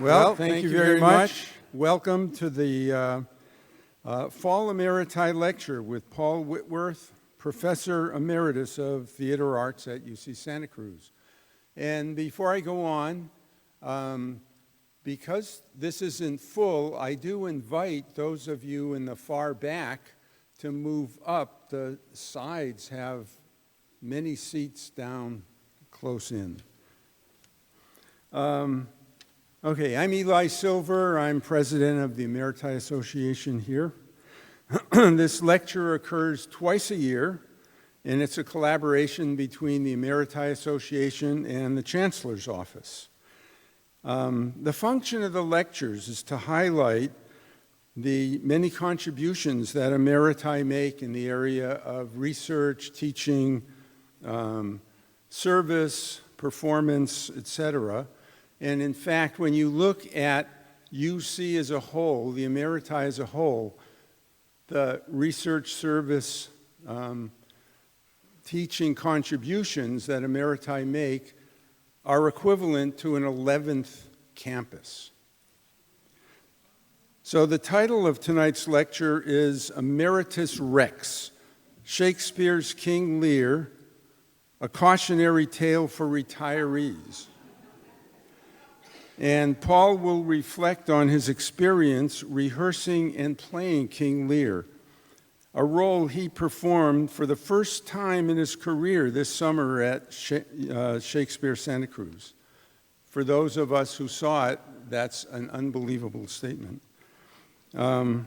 Well, thank you very much. Welcome to the Fall Emeriti Lecture with Paul Whitworth, Professor Emeritus of Theatre Arts at UC Santa Cruz. And before I go on, because this isn't full, I do invite those of you in the far back to move up. The sides have many seats down close in. Okay, I'm Eli Silver. I'm president of the Emeriti Association here. This lecture occurs twice a year, and it's a collaboration between the Emeriti Association and the Chancellor's Office. The function of the lectures is to highlight the many contributions that Emeriti make in the area of research, teaching, service, performance, etc. And in fact, when you look at UC as a whole, the Emeriti as a whole, the research, service, teaching contributions that Emeriti make are equivalent to an 11th campus. So the title of tonight's lecture is Emeritus Rex, Shakespeare's King Lear, a Cautionary Tale for Retirees. And Paul will reflect on his experience rehearsing and playing King Lear, a role he performed for the first time in his career this summer at Shakespeare Santa Cruz. For those of us who saw it, that's an unbelievable statement. Yeah.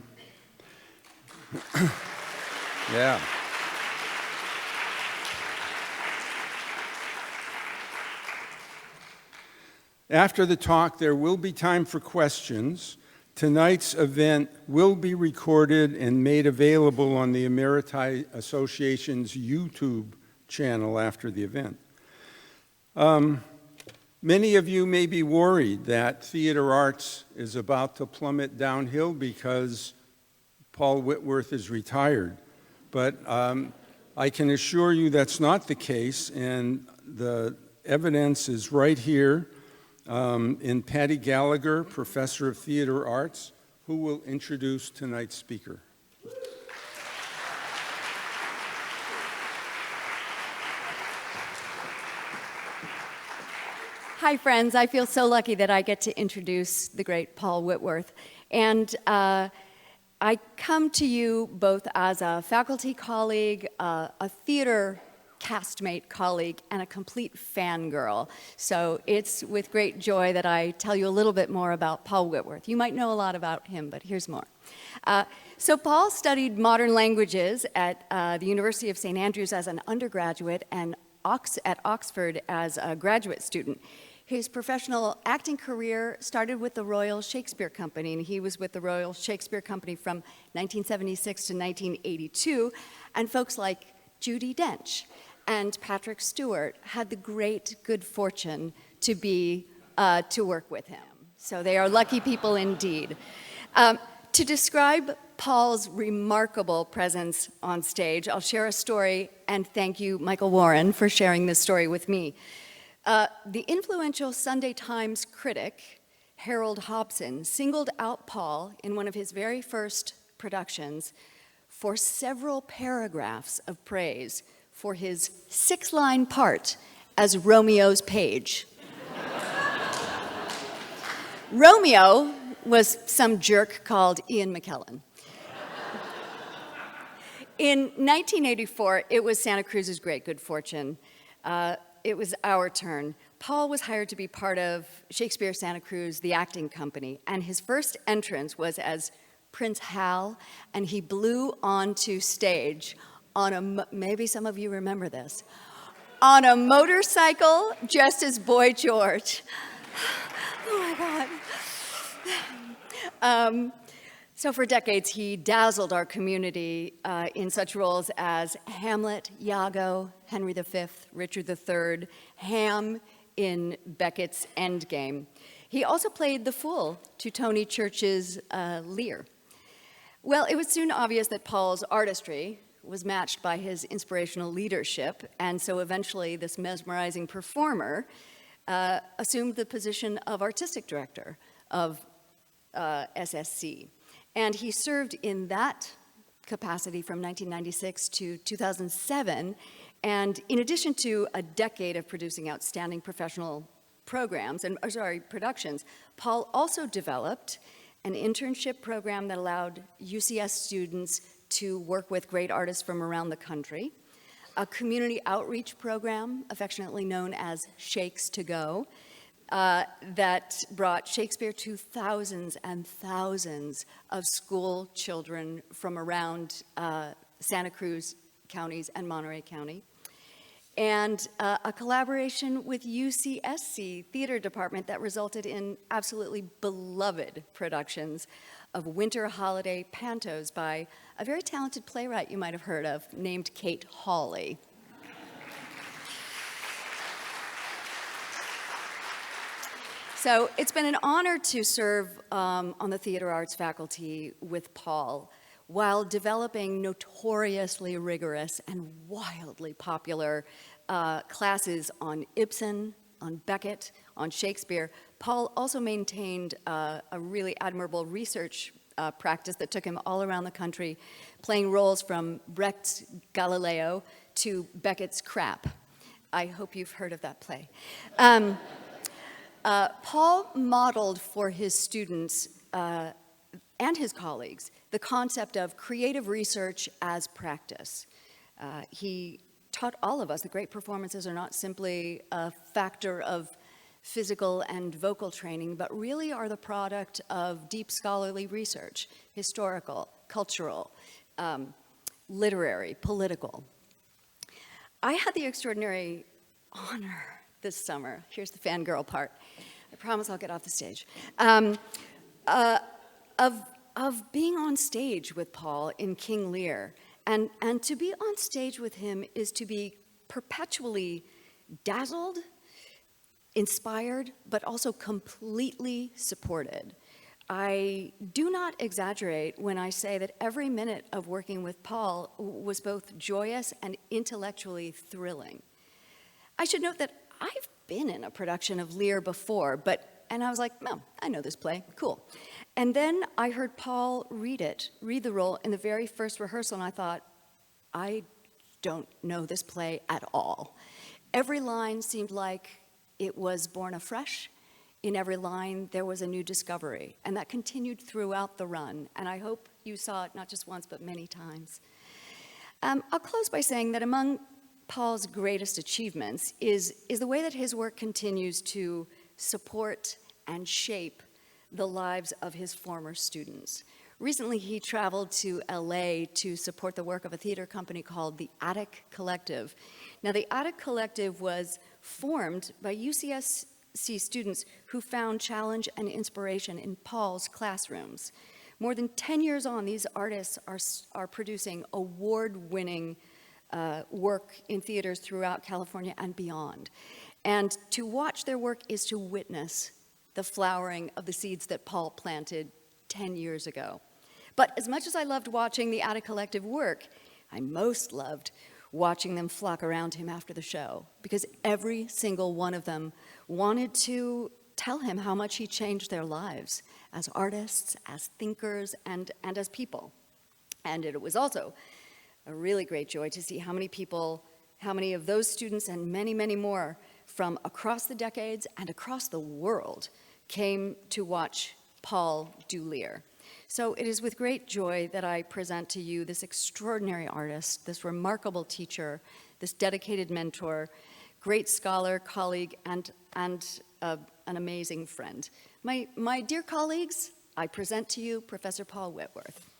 After the talk, there will be time for questions. Tonight's event will be recorded and made available on the Emeriti Association's YouTube channel after the event. Many of you may be worried that theater arts is about to plummet downhill because Paul Whitworth is retired. But I can assure you that's not the case, and the evidence is right here. In Patty Gallagher, Professor of Theatre Arts, who will introduce tonight's speaker. Hi, friends. I feel so lucky that I get to introduce the great Paul Whitworth. And I come to you both as a faculty colleague, a theater castmate colleague, and a complete fangirl. So it's with great joy that I tell you a little bit more about Paul Whitworth. You might know a lot about him, but here's more. So Paul studied modern languages at the University of St. Andrews as an undergraduate and at Oxford as a graduate student. His professional acting career started with the Royal Shakespeare Company, and he was with the Royal Shakespeare Company from 1976 to 1982, and folks like Judi Dench and Patrick Stewart had the great good fortune to work with him. So they are lucky people indeed. To describe Paul's remarkable presence on stage, I'll share a story, and thank you, Michael Warren, for sharing this story with me. The influential Sunday Times critic, Harold Hobson, singled out Paul in one of his very first productions for several paragraphs of praise for his 6-line part as Romeo's page. Romeo was some jerk called Ian McKellen. In 1984, it was Santa Cruz's great good fortune. It was our turn. Paul was hired to be part of Shakespeare Santa Cruz, the acting company, and his first entrance was as Prince Hal, and he blew onto stage on maybe some of you remember this, on a motorcycle dressed as Boy George. Oh my God. So for decades, he dazzled our community in such roles as Hamlet, Iago, Henry V, Richard III, Ham in Beckett's Endgame. He also played the fool to Tony Church's Lear. Well, it was soon obvious that Paul's artistry was matched by his inspirational leadership, and so eventually this mesmerizing performer assumed the position of artistic director of SSC. And he served in that capacity from 1996 to 2007. And in addition to a decade of producing outstanding professional productions, Paul also developed an internship program that allowed UCS students to work with great artists from around the country, a community outreach program, affectionately known as Shakes to Go, that brought Shakespeare to thousands and thousands of school children from around Santa Cruz counties and Monterey County, and a collaboration with UCSC Theater Department that resulted in absolutely beloved productions of winter holiday pantos by a very talented playwright you might have heard of named Kate Hawley. So it's been an honor to serve on the theater arts faculty with Paul while developing notoriously rigorous and wildly popular classes on Ibsen, on Beckett, on Shakespeare. Paul also maintained a really admirable research practice that took him all around the country, playing roles from Brecht's Galileo to Beckett's Crap. I hope you've heard of that play. Paul modeled for his students and his colleagues the concept of creative research as practice. He taught all of us that great performances are not simply a factor of physical and vocal training, but really are the product of deep scholarly research, historical, cultural, literary, political. I had the extraordinary honor this summer, here's the fangirl part, I promise I'll get off the stage, of being on stage with Paul in King Lear. And to be on stage with him is to be perpetually dazzled, inspired, but also completely supported. I do not exaggerate when I say that every minute of working with Paul was both joyous and intellectually thrilling. I should note that I've been in a production of Lear before, and I was like, no, I know this play, cool. And then I heard Paul read the role in the very first rehearsal, and I thought, I don't know this play at all. Every line seemed like it was born afresh. In every line, there was a new discovery, and that continued throughout the run, and I hope you saw it not just once, but many times. I'll close by saying that among Paul's greatest achievements is the way that his work continues to support and shape the lives of his former students. Recently, he traveled to LA to support the work of a theater company called the Attic Collective. Now, the Attic Collective was formed by UCSC students who found challenge and inspiration in Paul's classrooms. More than 10 years on, these artists are producing award-winning work in theaters throughout California and beyond. And to watch their work is to witness the flowering of the seeds that Paul planted 10 years ago. But as much as I loved watching the Attic Collective work, I most loved watching them flock around him after the show, because every single one of them wanted to tell him how much he changed their lives as artists, as thinkers, and as people. And it was also a really great joy to see how many of those students and many, many more from across the decades and across the world came to watch Paul do Lear. So it is with great joy that I present to you this extraordinary artist, this remarkable teacher, this dedicated mentor, great scholar, colleague, and an amazing friend. My dear colleagues, I present to you Professor Paul Whitworth.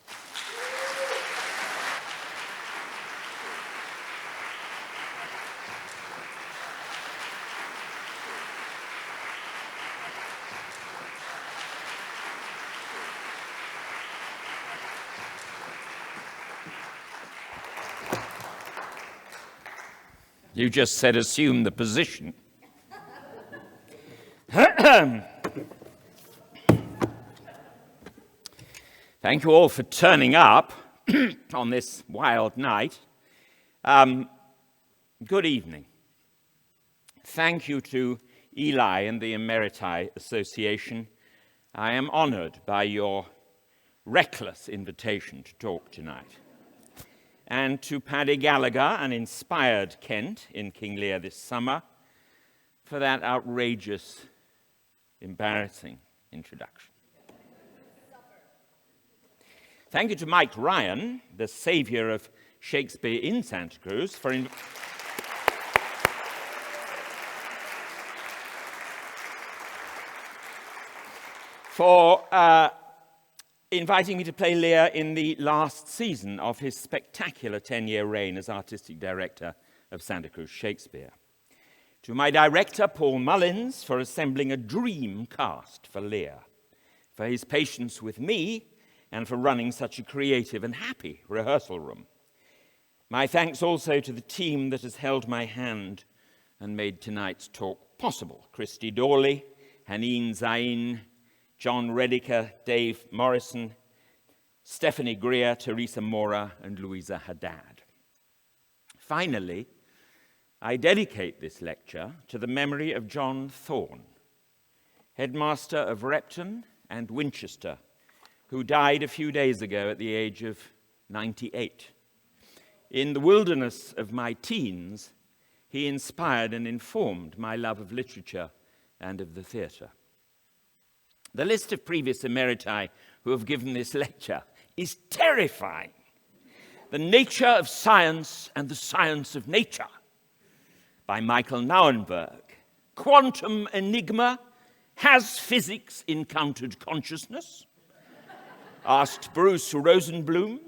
You just said assume the position. Thank you all for turning up on this wild night. Good evening. Thank you to Eli and the Emeriti Association I am honored by your reckless invitation to talk tonight. And to Paddy Gallagher, an inspired Kent in King Lear this summer, for that outrageous, embarrassing introduction. Thank you to Mike Ryan, the savior of Shakespeare in Santa Cruz, for inviting me to play Lear in the last season of his spectacular 10-year reign as artistic director of Santa Cruz Shakespeare. To my director, Paul Mullins, for assembling a dream cast for Lear, for his patience with me, and for running such a creative and happy rehearsal room. My thanks also to the team that has held my hand and made tonight's talk possible. Christy Dawley, Haneen Zain, John Rediker, Dave Morrison, Stephanie Greer, Teresa Mora, and Louisa Haddad. Finally, I dedicate this lecture to the memory of John Thorne, headmaster of Repton and Winchester, who died a few days ago at the age of 98. In the wilderness of my teens, he inspired and informed my love of literature and of the theatre. The list of previous emeriti who have given this lecture is terrifying. The Nature of Science and the Science of Nature by Michael Nauenberg. Quantum Enigma, Has Physics Encountered Consciousness? Asked Bruce Rosenblum.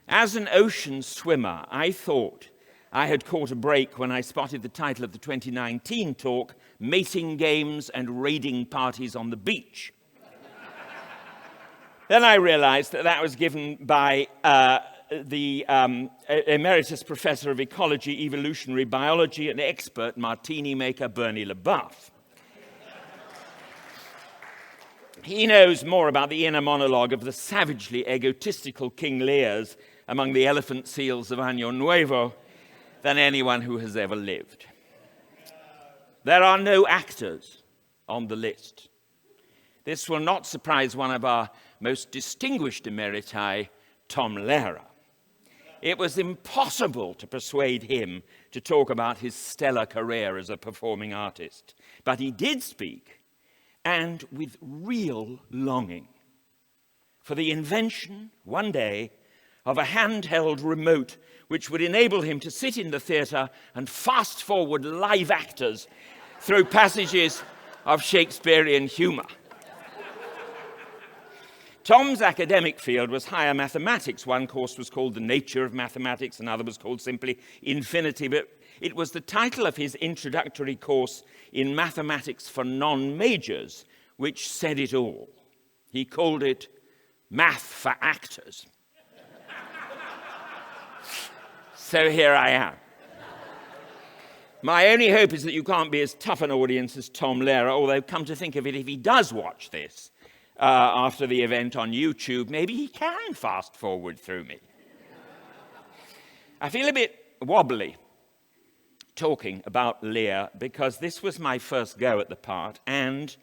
As an ocean swimmer, I thought I had caught a break when I spotted the title of the 2019 talk, Mating Games and Raiding Parties on the Beach. Then I realized that that was given by the Emeritus Professor of Ecology, Evolutionary Biology, and expert martini maker Bernie LeBoeuf. He knows more about the inner monologue of the savagely egotistical King Lears among the elephant seals of Año Nuevo than anyone who has ever lived. There are no actors on the list. This will not surprise one of our most distinguished emeriti, Tom Lehrer. It was impossible to persuade him to talk about his stellar career as a performing artist, but he did speak, and with real longing, for the invention, one day, of a handheld remote which would enable him to sit in the theatre and fast-forward live actors through passages of Shakespearean humour. Tom's academic field was higher mathematics. One course was called The Nature of Mathematics, another was called simply Infinity, but it was the title of his introductory course in mathematics for non-majors which said it all. He called it Math for Actors. So here I am. My only hope is that you can't be as tough an audience as Tom Lehrer, although come to think of it, if he does watch this after the event on YouTube, maybe he can fast forward through me. I feel a bit wobbly talking about Lear because this was my first go at the part, and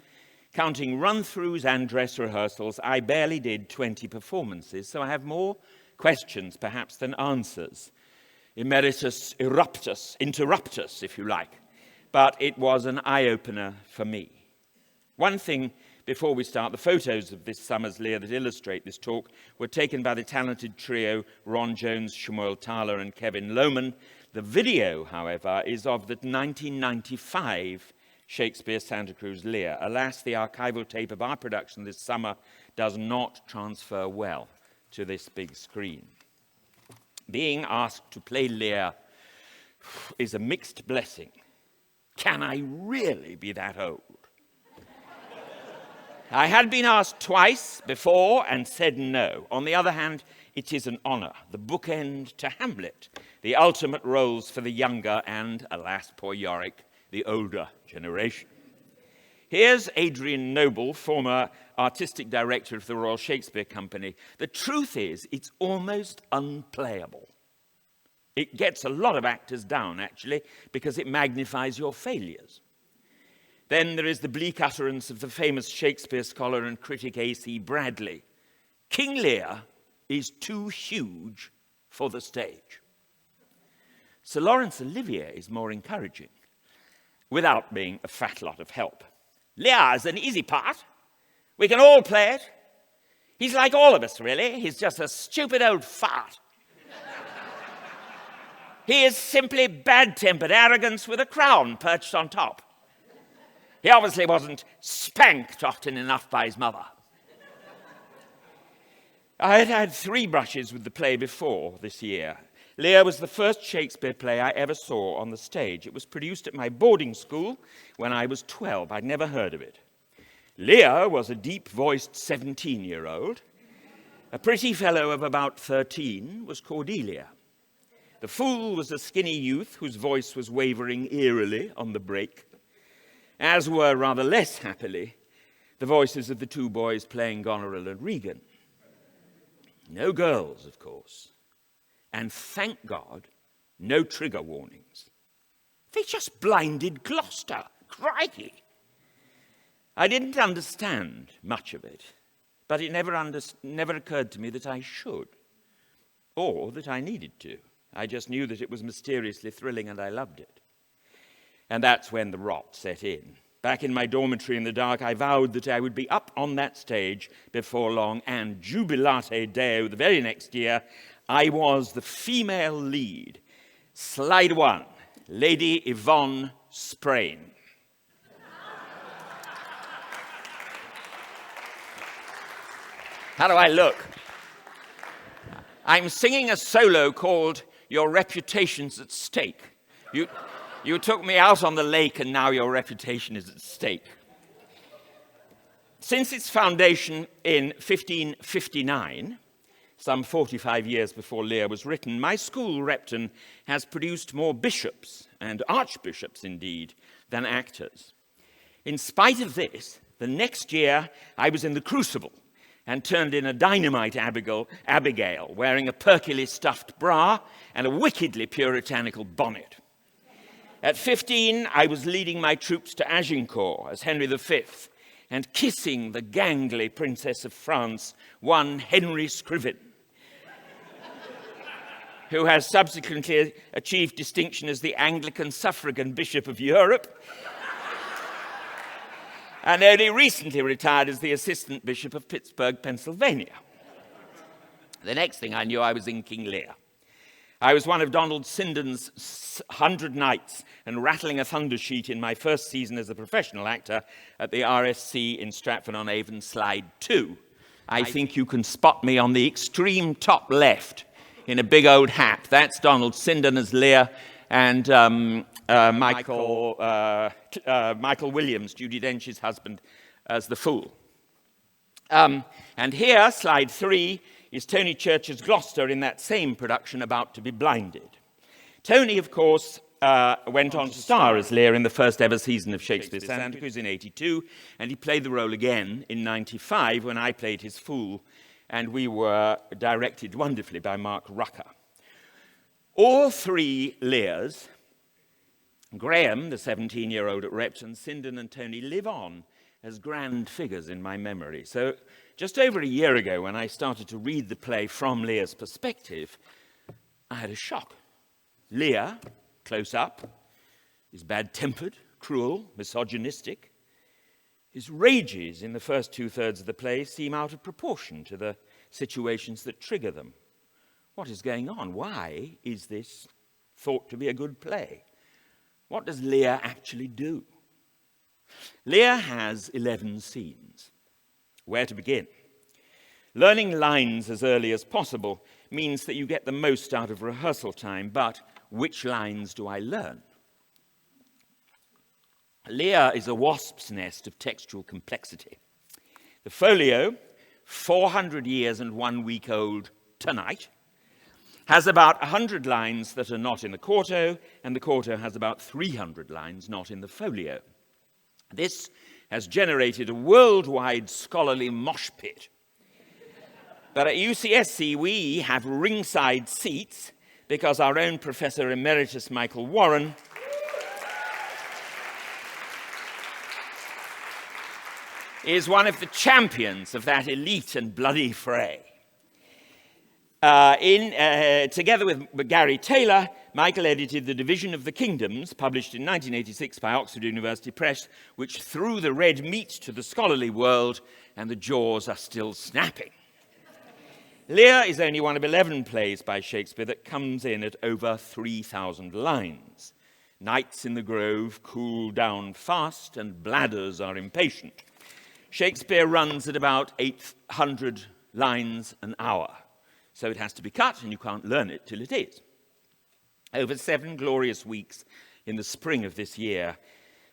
counting run-throughs and dress rehearsals, I barely did 20 performances, so I have more questions perhaps than answers. Emeritus interruptus, if you like. But it was an eye-opener for me. One thing before we start, the photos of this summer's Lear that illustrate this talk were taken by the talented trio Ron Jones, Shmuel Thaler, and Kevin Lohman. The video, however, is of the 1995 Shakespeare Santa Cruz Lear. Alas, the archival tape of our production this summer does not transfer well to this big screen. Being asked to play Lear is a mixed blessing. Can I really be that old? I had been asked twice before and said no. On the other hand, it is an honor, the bookend to Hamlet, the ultimate roles for the younger and, alas, poor Yorick, the older generation. Here's Adrian Noble, former artistic director of the Royal Shakespeare Company. The truth is, it's almost unplayable. It gets a lot of actors down, actually, because it magnifies your failures. Then there is the bleak utterance of the famous Shakespeare scholar and critic A.C. Bradley. King Lear is too huge for the stage. Sir Laurence Olivier is more encouraging, without being a fat lot of help. Lear is an easy part. We can all play it. He's like all of us, really. He's just a stupid old fart. He is simply bad-tempered arrogance with a crown perched on top. He obviously wasn't spanked often enough by his mother. I had had 3 brushes with the play before this year. Lear was the first Shakespeare play I ever saw on the stage. It was produced at my boarding school when I was 12. I'd never heard of it. Lear was a deep-voiced 17-year-old. A pretty fellow of about 13 was Cordelia. The fool was a skinny youth whose voice was wavering eerily on the break, as were, rather less happily, the voices of the 2 boys playing Goneril and Regan. No girls, of course. And thank God, no trigger warnings. They just blinded Gloucester. Crikey! I didn't understand much of it, but it never occurred to me that I should, or that I needed to. I just knew that it was mysteriously thrilling and I loved it. And that's when the rot set in. Back in my dormitory in the dark, I vowed that I would be up on that stage before long, and jubilate deo, the very next year, I was the female lead. Slide 1, Lady Yvonne Sprain. How do I look? I'm singing a solo called Your Reputation's at Stake. You took me out on the lake and now your reputation is at stake. Since its foundation in 1559, some 45 years before Lear was written, my school, Repton, has produced more bishops, and archbishops indeed, than actors. In spite of this, the next year I was in the Crucible and turned in a dynamite Abigail, wearing a perkily stuffed bra and a wickedly puritanical bonnet. At 15, I was leading my troops to Agincourt as Henry V and kissing the gangly Princess of France, one Henry Scriven, who has subsequently achieved distinction as the Anglican suffragan Bishop of Europe, and only recently retired as the Assistant Bishop of Pittsburgh, Pennsylvania. The next thing I knew, I was in King Lear. I was one of Donald Sinden's 100 Knights and rattling a thunder sheet in my first season as a professional actor at the RSC in Stratford-on-Avon, slide 2. I think you can spot me on the extreme top left in a big old hat. That's Donald Sinden as Lear, and Michael Williams, Judi Dench's husband, as the fool. And here, slide 3, is Tony Church's Gloucester in that same production, About to be Blinded. Tony, of course, went on to star as Lear in the first ever season of Shakespeare Santa Cruz in 82, and he played the role again in 95 when I played his fool, and we were directed wonderfully by Mark Rucker. All 3 Lears, Graham, the 17-year-old at Repton, Sinden and Tony, live on as grand figures in my memory. So just over a year ago, when I started to read the play from Lear's perspective, I had a shock. Lear, close up, is bad-tempered, cruel, misogynistic. His rages in the first 2/3 of the play seem out of proportion to the situations that trigger them. What is going on? Why is this thought to be a good play? What does Lear actually do? Lear has 11 scenes. Where to begin? Learning lines as early as possible means that you get the most out of rehearsal time, but which lines do I learn? Lear is a wasp's nest of textual complexity. The folio, 400 years and 1 week old tonight, has about 100 lines that are not in the quarto, and the quarto has about 300 lines not in the folio. This has generated a worldwide scholarly mosh pit. But at UCSC, we have ringside seats because our own Professor Emeritus Michael Warren is one of the champions of that elite and bloody fray. Together with Gary Taylor, Michael edited The Division of the Kingdoms, published in 1986 by Oxford University Press, which threw the red meat to the scholarly world, and the jaws are still snapping. Lear is only one of 11 plays by Shakespeare that comes in at over 3,000 lines. Nights in the grove cool down fast, and bladders are impatient. Shakespeare runs at about 800 lines an hour, so it has to be cut, and you can't learn it till it is. Over 7 glorious weeks in the spring of this year,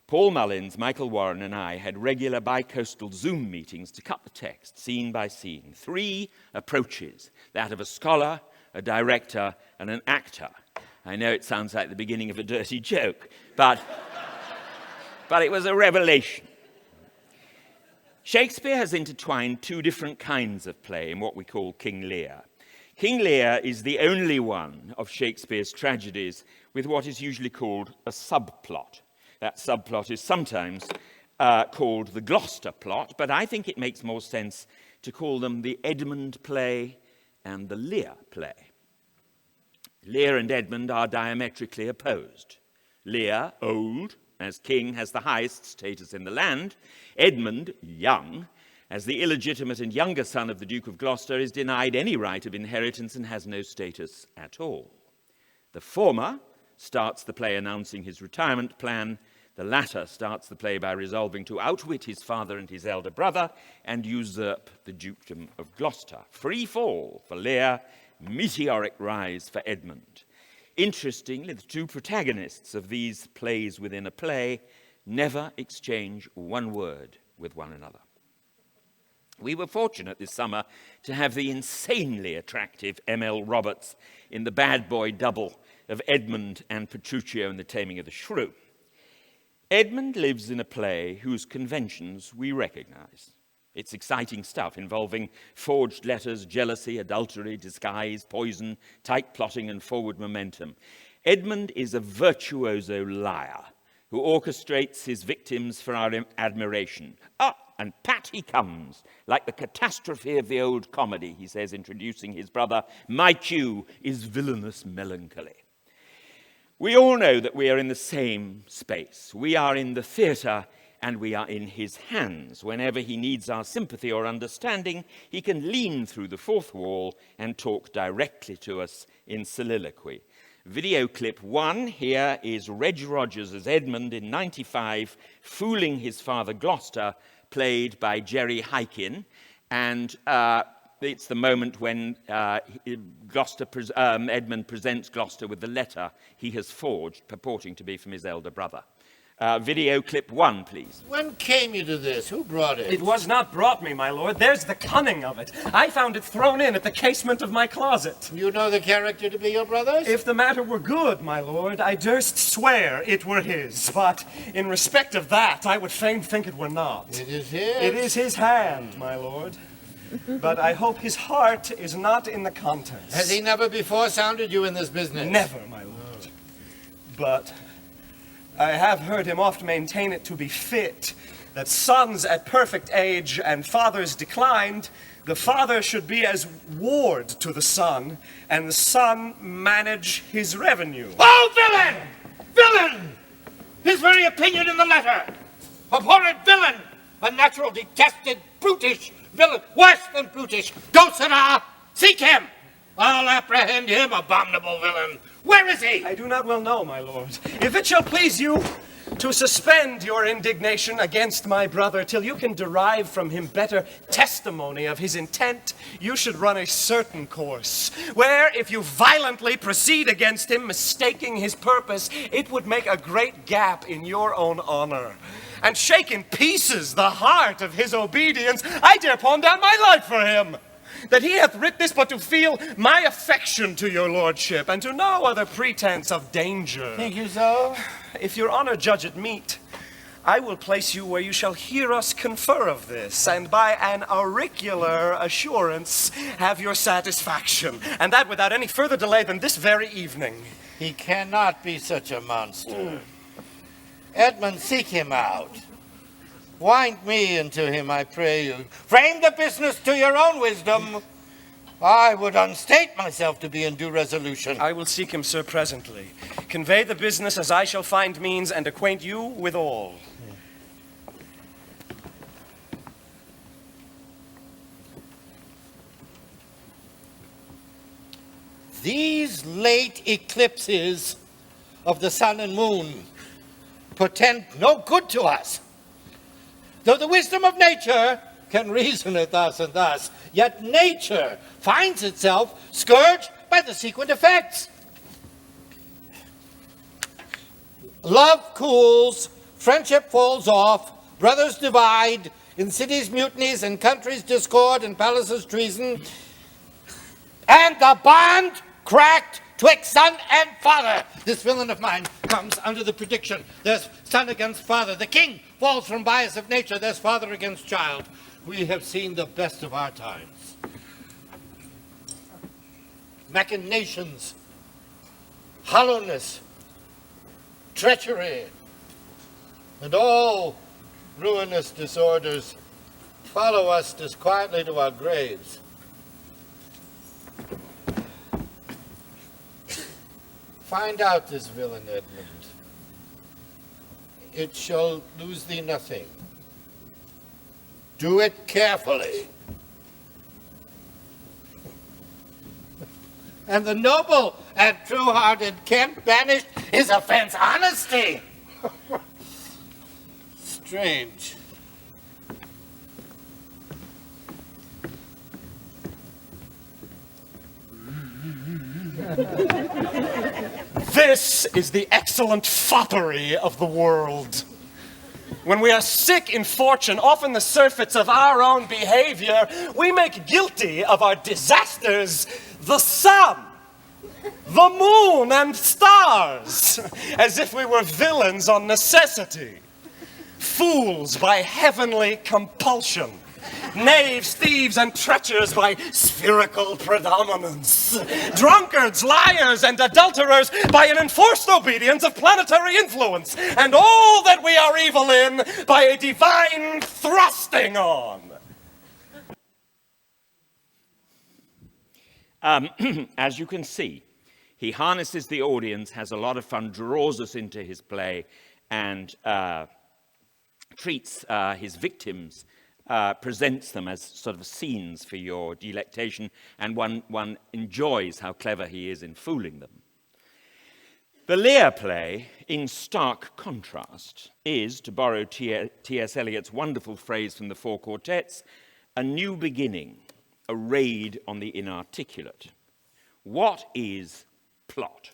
Paul Mullins, Michael Warren, and I had regular bi-coastal Zoom meetings to cut the text, scene by scene. 3 approaches, that of a scholar, a director, and an actor. I know it sounds like the beginning of a dirty joke, but it was a revelation. Shakespeare has intertwined 2 different kinds of play in what we call King Lear. King Lear is the only one of Shakespeare's tragedies with what is usually called a subplot. That subplot is sometimes called the Gloucester plot, but I think it makes more sense to call them the Edmund play and the Lear play. Lear and Edmund are diametrically opposed. Lear, old, as king, has the highest status in the land. Edmund, young, as the illegitimate and younger son of the Duke of Gloucester, is denied any right of inheritance and has no status at all. The former starts the play announcing his retirement plan. The latter starts the play by resolving to outwit his father and his elder brother and usurp the dukedom of Gloucester. Free fall for Lear, meteoric rise for Edmund. Interestingly, the 2 protagonists of these plays within a play never exchange one word with one another. We were fortunate this summer to have the insanely attractive M.L. Roberts in the bad boy double of Edmund and Petruchio in The Taming of the Shrew. Edmund lives in a play whose conventions we recognize. It's exciting stuff involving forged letters, jealousy, adultery, disguise, poison, tight plotting, and forward momentum. Edmund is a virtuoso liar who orchestrates his victims for our admiration. And pat he comes, like the catastrophe of the old comedy, he says, introducing his brother. My cue is villainous melancholy. We all know that we are in the same space. We are in the theatre, and we are in his hands. Whenever he needs our sympathy or understanding, he can lean through the 4th wall and talk directly to us in soliloquy. Video clip 1 here is Reg Rogers as Edmund in 95, fooling his father Gloucester, played by Jerry Hykin, and it's the moment when Edmund presents Gloucester with the letter he has forged, purporting to be from his elder brother. Video clip 1, please. When came you to this? Who brought it? It was not brought me, my lord. There's the cunning of it. I found it thrown in at the casement of my closet. You know the character to be your brother's? If the matter were good, my lord, I durst swear it were his. But in respect of that, I would fain think it were not. It is his? It is his hand, my lord. But I hope his heart is not in the contents. Has he never before sounded you in this business? Never, my lord. But I have heard him oft maintain it to be fit that sons at perfect age and fathers declined, the father should be as ward to the son, and the son manage his revenue. Oh, villain! Villain! His very opinion in the letter! Abhorrent villain! Unnatural, detested, brutish villain! Worse than brutish! Dulcinea! Seek him! I'll apprehend him, abominable villain! Where is he? I do not well know, my lord. If it shall please you to suspend your indignation against my brother till you can derive from him better testimony of his intent, you should run a certain course, where if you violently proceed against him, mistaking his purpose, it would make a great gap in your own honor, and shake in pieces the heart of his obedience. I dare pawn down my life for him, that he hath writ this but to feel my affection to your lordship, and to no other pretense of danger. Think you so? If your honor judge it meet, I will place you where you shall hear us confer of this, and by an auricular assurance have your satisfaction, and that without any further delay than this very evening. He cannot be such a monster. Edmund, seek him out. Wind me into him, I pray you. Frame the business to your own wisdom. I would unstate myself to be in due resolution. I will seek him, sir, presently. Convey the business as I shall find means, and acquaint you with all. These late eclipses of the sun and moon portend no good to us. Though the wisdom of nature can reason it thus and thus, yet nature finds itself scourged by the sequent effects. Love cools, friendship falls off, brothers divide, in cities mutinies, and countries discord, and palaces treason, and the bond cracked twixt son and father. This villain of mine comes under the prediction. There's son against father. The king falls from bias of nature. There's father against child. We have seen the best of our times. Machinations, hollowness, treachery, and all ruinous disorders follow us disquietly to our graves. Find out this villain, Edmund. It shall lose thee nothing. Do it carefully. And the noble and true-hearted Kent banished his offense honesty. Strange. This is the excellent foppery of the world. When we are sick in fortune, often the surfeits of our own behavior, we make guilty of our disasters the sun, the moon, and stars, as if we were villains on necessity, fools by heavenly compulsion, knaves, thieves, and treacherous by spherical predominance, drunkards, liars, and adulterers by an enforced obedience of planetary influence, and all that we are evil in by a divine thrusting on. As you can see, he harnesses the audience, has a lot of fun, draws us into his play, and treats his victims, presents them as sort of scenes for your delectation, and one enjoys how clever he is in fooling them. The Lear play, in stark contrast, is, to borrow T.S. Eliot's wonderful phrase from the Four Quartets, a new beginning, a raid on the inarticulate. What is plot?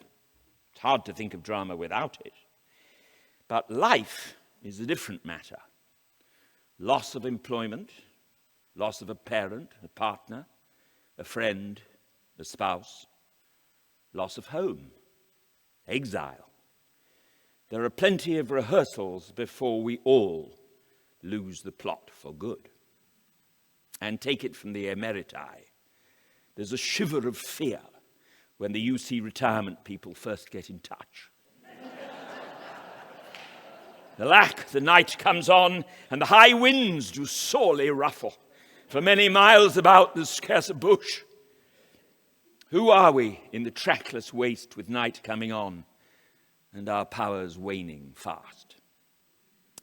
It's hard to think of drama without it. But life is a different matter. Loss of employment, loss of a parent, a partner, a friend, a spouse, loss of home, exile. There are plenty of rehearsals before we all lose the plot for good. And take it from the Emeriti, there's a shiver of fear when the UC retirement people first get in touch. Alack, the night comes on, and the high winds do sorely ruffle. For many miles about there's scarce a bush. Who are we in the trackless waste with night coming on, and our powers waning fast?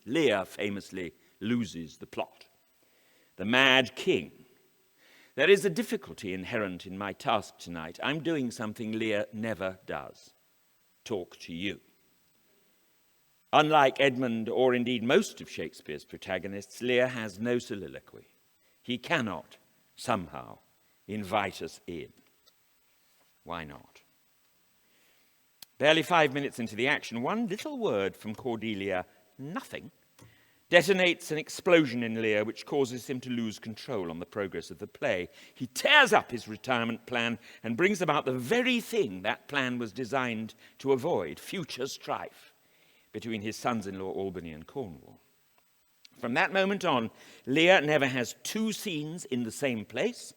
Lear famously loses the plot. The mad king. There is a difficulty inherent in my task tonight. I'm doing something Lear never does. Talk to you. Unlike Edmund, or indeed most of Shakespeare's protagonists, Lear has no soliloquy. He cannot, somehow, invite us in. Why not? Barely 5 minutes into the action, one little word from Cordelia, nothing, detonates an explosion in Lear which causes him to lose control on the progress of the play. He tears up his retirement plan and brings about the very thing that plan was designed to avoid, future strife between his sons-in-law Albany and Cornwall. From that moment on, Lear never has two scenes in the same place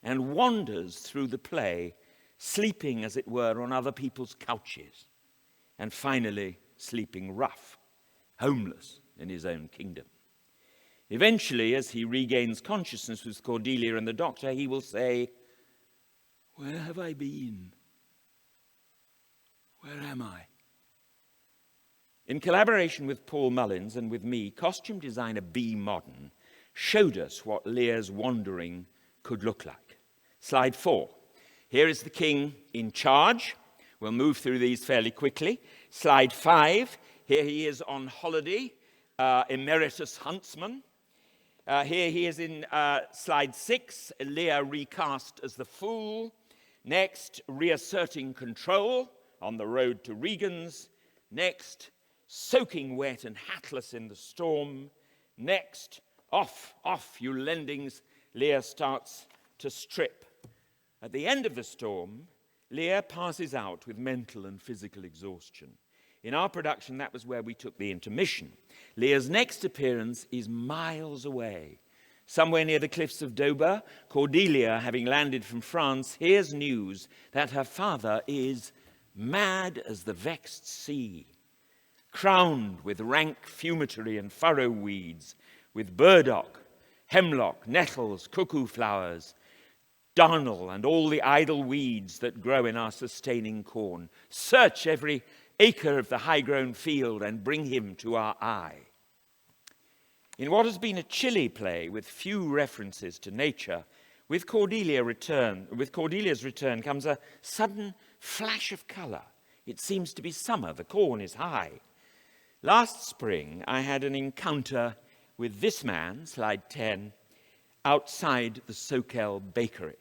and wanders through the play, sleeping, as it were, on other people's couches, and finally sleeping rough, homeless in his own kingdom. Eventually, as he regains consciousness with Cordelia and the doctor, he will say, "Where have I been? Where am I?" In collaboration with Paul Mullins and with me, costume designer B. Modern showed us what Lear's wandering could look like. Slide 4. Here is the king in charge. We'll move through these fairly quickly. Slide 5. Here he is on holiday, emeritus huntsman. Here he is in slide 6, Lear recast as the fool. Next, reasserting control on the road to Regan's. Next, soaking wet and hatless in the storm. Next, off, you lendings, Lear starts to strip. At the end of the storm, Lear passes out with mental and physical exhaustion. In our production, that was where we took the intermission. Lear's next appearance is miles away. Somewhere near the cliffs of Dober, Cordelia, having landed from France, hears news that her father is mad as the vexed sea, crowned with rank fumitory and furrow weeds, with burdock, hemlock, nettles, cuckoo flowers, darnel, and all the idle weeds that grow in our sustaining corn. Search every acre of the high-grown field and bring him to our eye. In what has been a chilly play with few references to nature, with Cordelia's return comes a sudden flash of colour. It seems to be summer. The corn is high. Last spring, I had an encounter with this man, slide 10, outside the Soquel bakery.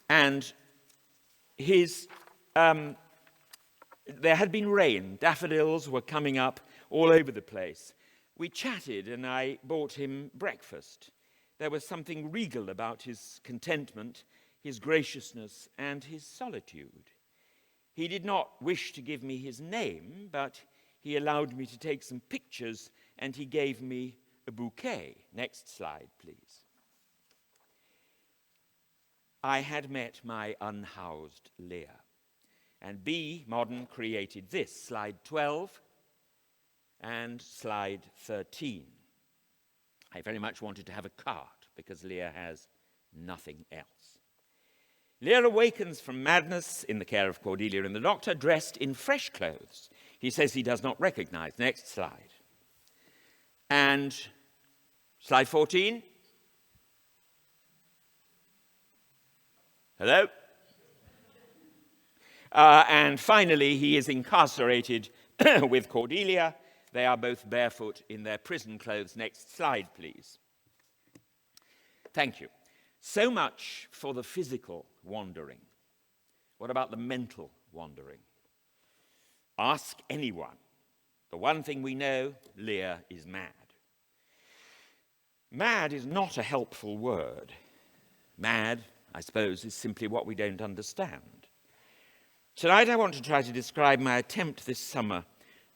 And there had been rain. Daffodils were coming up all over the place. We chatted and I bought him breakfast. There was something regal about his contentment, his graciousness, and his solitude. He did not wish to give me his name, but he allowed me to take some pictures and he gave me a bouquet. Next slide, please. I had met my unhoused Lear. And B. Modern created this, slide 12 and slide 13. I very much wanted to have a cart because Lear has nothing else. Lear awakens from madness in the care of Cordelia and the doctor, dressed in fresh clothes. He says he does not recognize. Next slide. And slide 14. Hello? And finally, he is incarcerated with Cordelia. They are both barefoot in their prison clothes. Next slide, please. Thank you. So much for the physical wandering. What about the mental wandering? Ask anyone. The one thing we know, Lear is mad. Mad is not a helpful word. Mad, I suppose, is simply what we don't understand. Tonight I want to try to describe my attempt this summer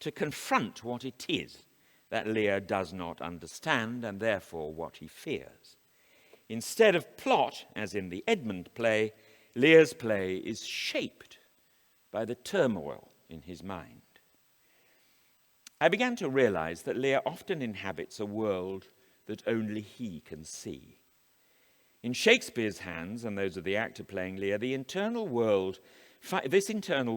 to confront what it is that Lear does not understand and therefore what he fears. Instead of plot, as in the Edmund play, Lear's play is shaped by the turmoil in his mind. I began to realize that Lear often inhabits a world that only he can see. In Shakespeare's hands, and those of the actor playing Lear, this internal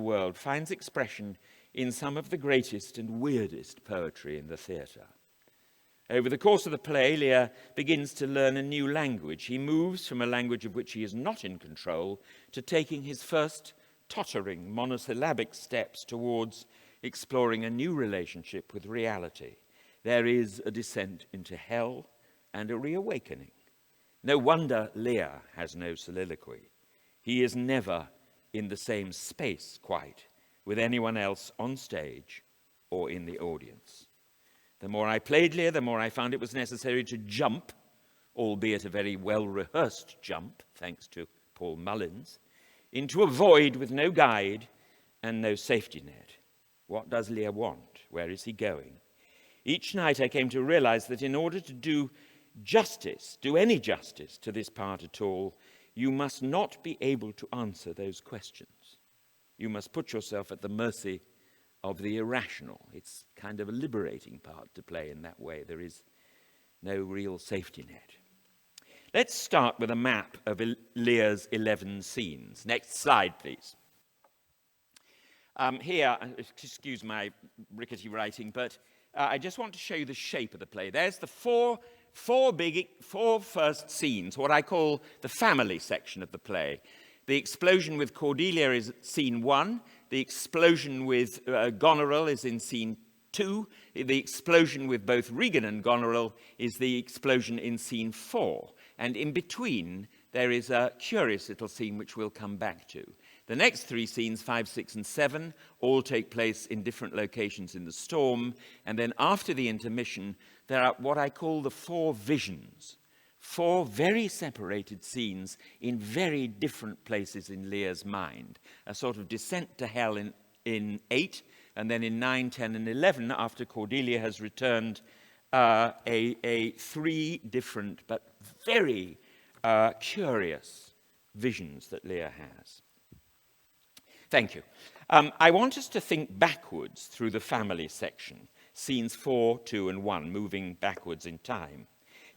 world finds expression in some of the greatest and weirdest poetry in the theatre. Over the course of the play, Lear begins to learn a new language. He moves from a language of which he is not in control to taking his first tottering monosyllabic steps towards exploring a new relationship with reality. There is a descent into hell and a reawakening. No wonder Lear has no soliloquy. He is never in the same space quite with anyone else on stage or in the audience. The more I played Lear, the more I found it was necessary to jump, albeit a very well-rehearsed jump, thanks to Paul Mullins, into a void with no guide and no safety net. What does Lear want? Where is he going? Each night I came to realize that in order to do any justice to this part at all, you must not be able to answer those questions. You must put yourself at the mercy of the irrational. It's kind of a liberating part to play in that way. There is no real safety net. Let's start with a map of Lear's 11 scenes. Next slide, please. Here, excuse my rickety writing, but I just want to show you the shape of the play. There's the four first scenes, what I call the family section of the play. The explosion with Cordelia is scene 1. The explosion with Goneril is in scene 2. The explosion with both Regan and Goneril is the explosion in scene 4. And in between, there is a curious little scene which we'll come back to. The next 3 scenes, 5, 6, and 7, all take place in different locations in the storm. And then after the intermission, there are what I call the 4 visions. 4 very separated scenes in very different places in Lear's mind. A sort of descent to hell in 8, and then in 9, 10, and 11, after Cordelia has returned, 3 different but very curious visions that Lear has. Thank you. I want us to think backwards through the family section, scenes 4, 2, and 1, moving backwards in time.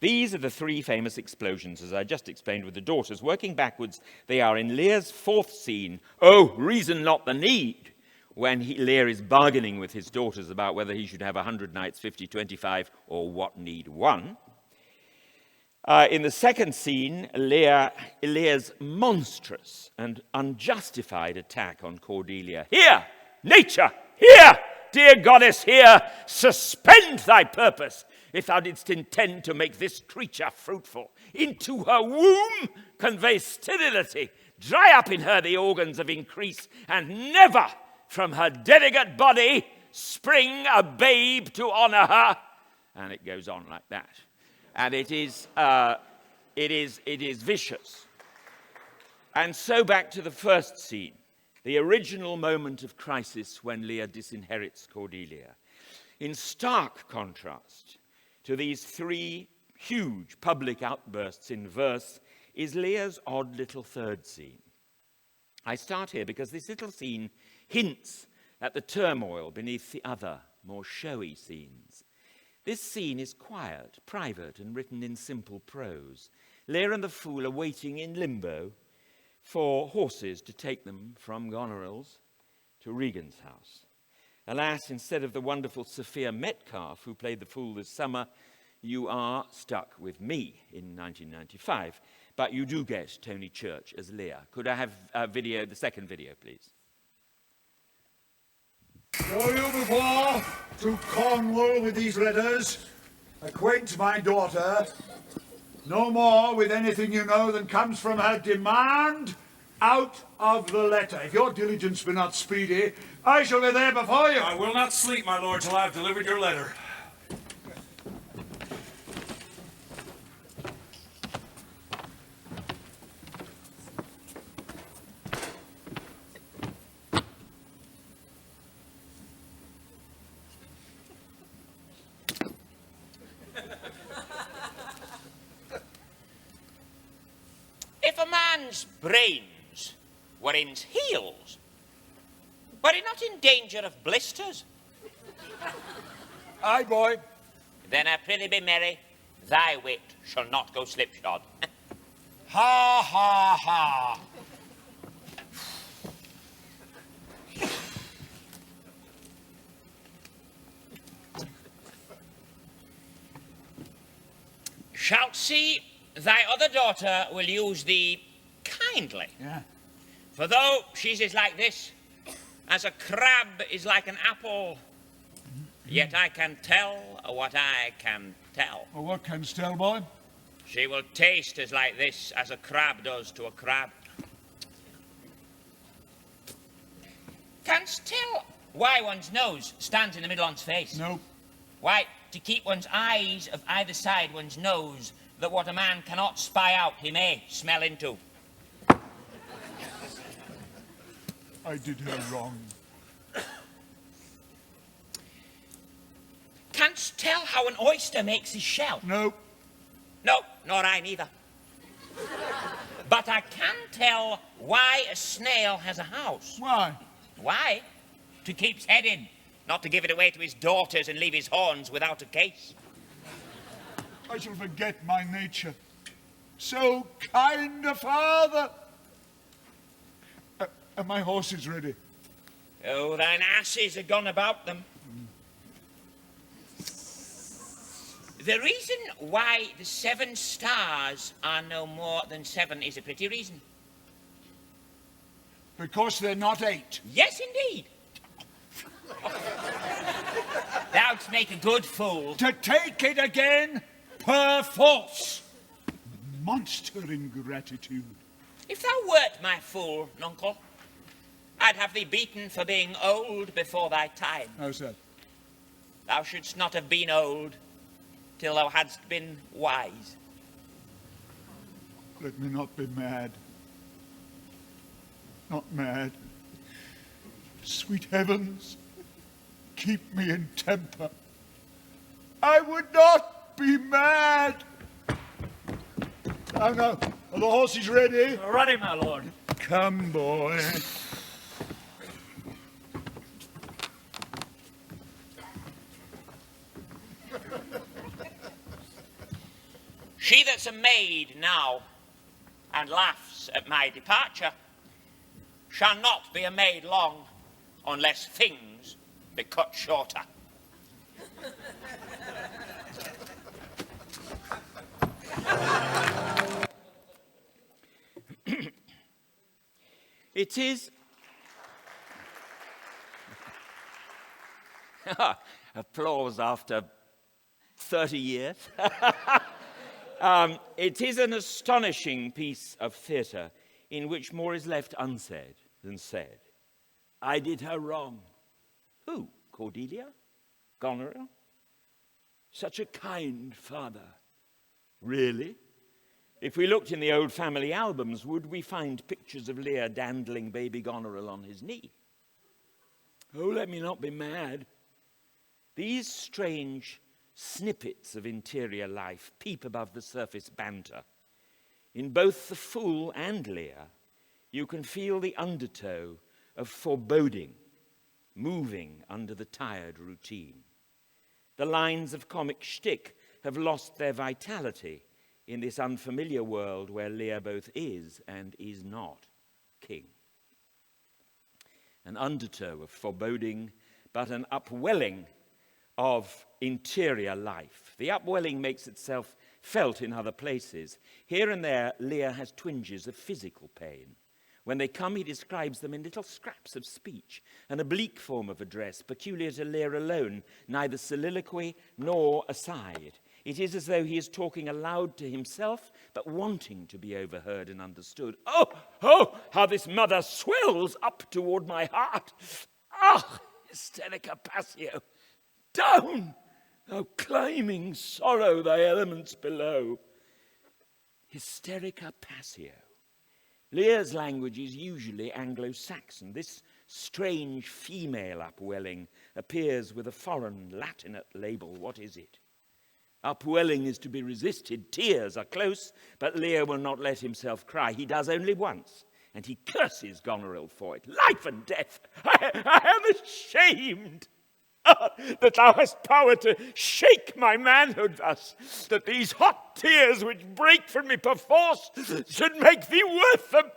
These are the 3 famous explosions, as I just explained with the daughters. Working backwards, they are in Lear's 4th scene, "Oh, reason not the need," when Lear is bargaining with his daughters about whether he should have 100 knights, 50, 25, or what need 1. In the 2nd scene, Lear's monstrous and unjustified attack on Cordelia. "Here, nature, here, dear goddess, here, suspend thy purpose, if thou didst intend to make this creature fruitful. Into her womb convey sterility, dry up in her the organs of increase, and never from her delicate body spring a babe to honor her." And it goes on like that. And it is vicious. And so back to the 1st scene, the original moment of crisis when Lear disinherits Cordelia. In stark contrast to these 3 huge public outbursts in verse is Lear's odd little 3rd scene. I start here because this little scene hints at the turmoil beneath the other, more showy scenes. This scene is quiet, private, and written in simple prose. Lear and the fool are waiting in limbo for horses to take them from Goneril's to Regan's house. Alas, instead of the wonderful Sophia Metcalfe, who played the fool this summer, you are stuck with me in 1995. But you do get Tony Church as Lear. Could I have the 2nd video, please? Go you before to Cornwall with these letters. Acquaint my daughter no more with anything you know than comes from her demand out of the letter. If your diligence be not speedy, I shall be there before you. I will not sleep, my lord, till I have delivered your letter. If a man's brains were in his heels, were he not in danger of blisters? Aye, boy. Then I prithee be merry, thy wit shall not go slipshod. Ha, ha, ha. Shalt see thy other daughter will use thee kindly. Yeah. For though she's is like this, as a crab is like an apple, yet I can tell what I can tell. Well, what canst tell, boy? She will taste as like this as a crab does to a crab. Canst tell why one's nose stands in the middle of one's face? Nope. Why, to keep one's eyes of either side one's nose, that what a man cannot spy out he may smell into. I did her wrong. Canst tell how an oyster makes his shell? Nope. No, nor I neither. But I can tell why a snail has a house. Why? Why? To keep his head in, not to give it away to his daughters and leave his horns without a case. I shall forget my nature. So kind a father. And my horse is ready. Oh, thine asses are gone about them. The reason why the 7 stars are no more than 7 is a pretty reason. Because they're not 8. Yes, indeed. Thou'lt make a good fool. To take it again, perforce. Monster ingratitude. If thou wert my fool, nuncle, I'd have thee beaten for being old before thy time. How's that? Thou shouldst not have been old till thou hadst been wise. Let me not be mad. Not mad. Sweet heavens, keep me in temper. I would not be mad. Oh no, are the horses ready? Ready, my lord. Come, boy. She that's a maid now and laughs at my departure shall not be a maid long unless things be cut shorter. It is... Applause after 30 years. It is an astonishing piece of theatre in which more is left unsaid than said. I did her wrong. Who? Cordelia? Goneril? Such a kind father. Really? If we looked in the old family albums, would we find pictures of Lear dandling baby Goneril on his knee? Oh, let me not be mad. These strange snippets of interior life peep above the surface banter. In both the fool and Lear, you can feel the undertow of foreboding moving under the tired routine. The lines of comic shtick have lost their vitality in this unfamiliar world where Lear both is and is not king. An undertow of foreboding, but an upwelling of interior life. The upwelling makes itself felt in other places. Here and there, Lear has twinges of physical pain. When they come, he describes them in little scraps of speech, an oblique form of address, peculiar to Lear alone, neither soliloquy nor aside. It is as though he is talking aloud to himself, but wanting to be overheard and understood. Oh, how this mother swells up toward my heart. Ah, hysterica passio. Down, thou climbing sorrow, thy elements below. Hysterica passio. Lear's language is usually Anglo-Saxon. This strange female upwelling appears with a foreign Latinate label. What is it? Upwelling is to be resisted. Tears are close, but Lear will not let himself cry. He does only once, and he curses Goneril for it. Life and death! I am ashamed that thou hast power to shake my manhood thus, that these hot tears which break from me perforce should make thee worth the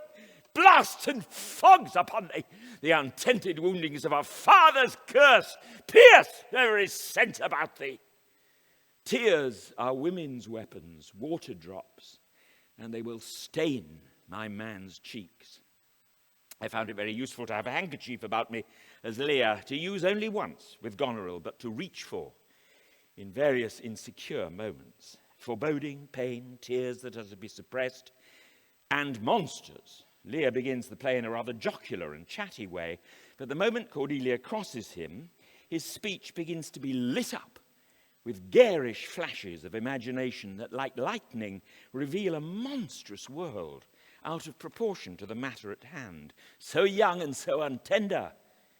blasts and fogs upon thee. The untented woundings of a father's curse pierce every sense about thee. Tears are women's weapons, water drops, and they will stain my man's cheeks. I found it very useful to have a handkerchief about me as Lear, to use only once with Goneril, but to reach for in various insecure moments. Foreboding, pain, tears that are to be suppressed, and monsters. Lear begins the play in a rather jocular and chatty way, but the moment Cordelia crosses him, his speech begins to be lit up with garish flashes of imagination that, like lightning, reveal a monstrous world out of proportion to the matter at hand. So young and so untender,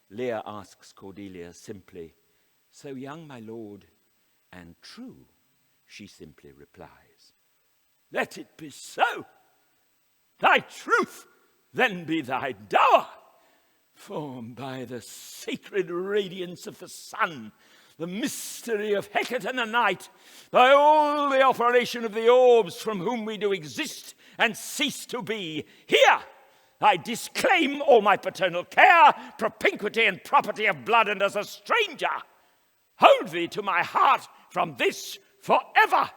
Lear asks Cordelia simply. So young, my lord, and true, she simply replies. Let it be so. Thy truth then be thy dower. For by the sacred radiance of the sun, the mystery of Hecate and the night, by all the operation of the orbs from whom we do exist and cease to be. Here I disclaim all my paternal care, propinquity and property of blood, and as a stranger hold thee to my heart from this forever,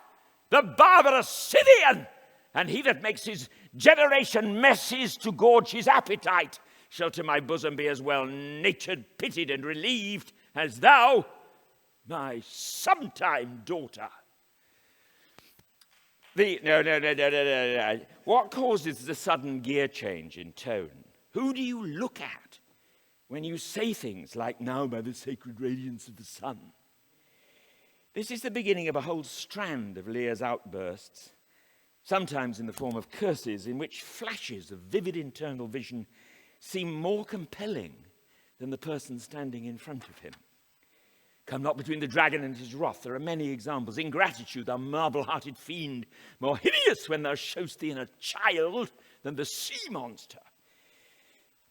the barbarous Scythian, and he that makes his generation messes to gorge his appetite, shall to my bosom be as well natured, pitied, and relieved as thou, my sometime daughter. No. What causes the sudden gear change in tone? Who do you look at when you say things like, now by the sacred radiance of the sun? This is the beginning of a whole strand of Lear's outbursts, sometimes in the form of curses, in which flashes of vivid internal vision seem more compelling than the person standing in front of him. Come not between the dragon and his wrath. There are many examples. Ingratitude, thou marble-hearted fiend, more hideous when thou show'st thee in a child than the sea monster.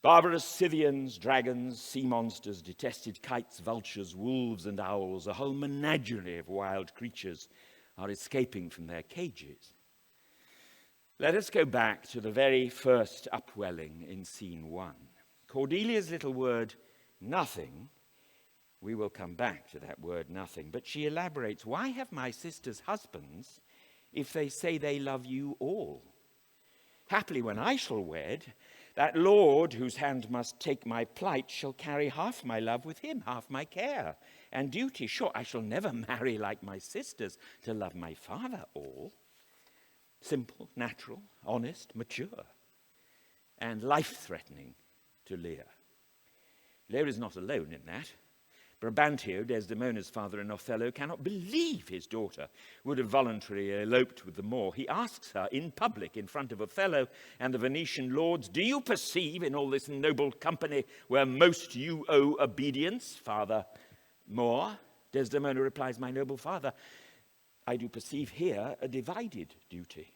Barbarous Scythians, dragons, sea monsters, detested kites, vultures, wolves, and owls, a whole menagerie of wild creatures are escaping from their cages. Let us go back to the very first upwelling in scene 1. Cordelia's little word, nothing. We will come back to that word, nothing. But she elaborates, why have my sisters husbands if they say they love you all? Happily, when I shall wed, that lord whose hand must take my plight shall carry half my love with him, half my care and duty. Sure, I shall never marry like my sisters to love my father all. Simple, natural, honest, mature, and life-threatening to Lear. Lear is not alone in that. Brabantio, Desdemona's father in Othello, cannot believe his daughter would have voluntarily eloped with the Moor. He asks her in public in front of Othello and the Venetian lords, do you perceive in all this noble company where most you owe obedience, Father Moor? Desdemona replies, my noble father, I do perceive here a divided duty.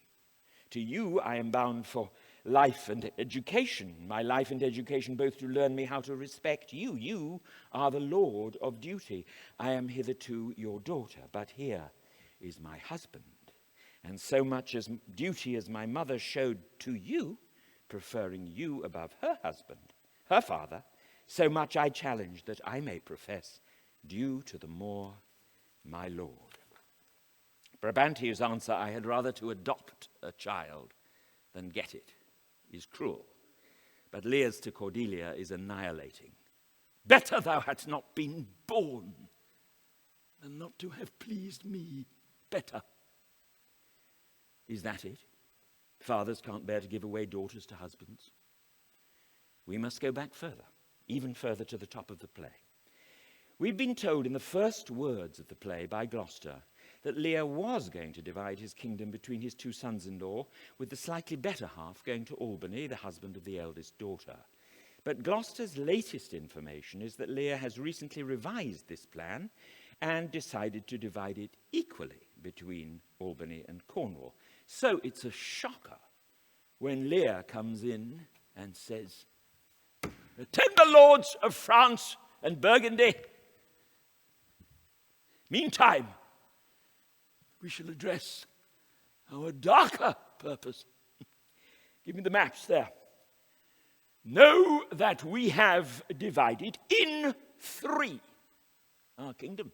To you I am bound for life and education, my life and education both to learn me how to respect you. You are the lord of duty. I am hitherto your daughter, but here is my husband. And so much as duty as my mother showed to you, preferring you above her husband, her father, so much I challenge that I may profess due to the Moor, my lord. Brabantio's answer, I had rather to adopt a child than get it, is cruel. But Lear's to Cordelia is annihilating. Better thou hadst not been born than not to have pleased me better. Is that it? Fathers can't bear to give away daughters to husbands. We must go back further, even further to the top of the play. We've been told in the first words of the play by Gloucester that Lear was going to divide his kingdom between his two sons-in-law, with the slightly better half going to Albany, the husband of the eldest daughter. But Gloucester's latest information is that Lear has recently revised this plan and decided to divide it equally between Albany and Cornwall. So it's a shocker when Lear comes in and says, attend the lords of France and Burgundy. Meantime, we shall address our darker purpose. Give me the maps there. Know that we have divided in 3 our kingdom,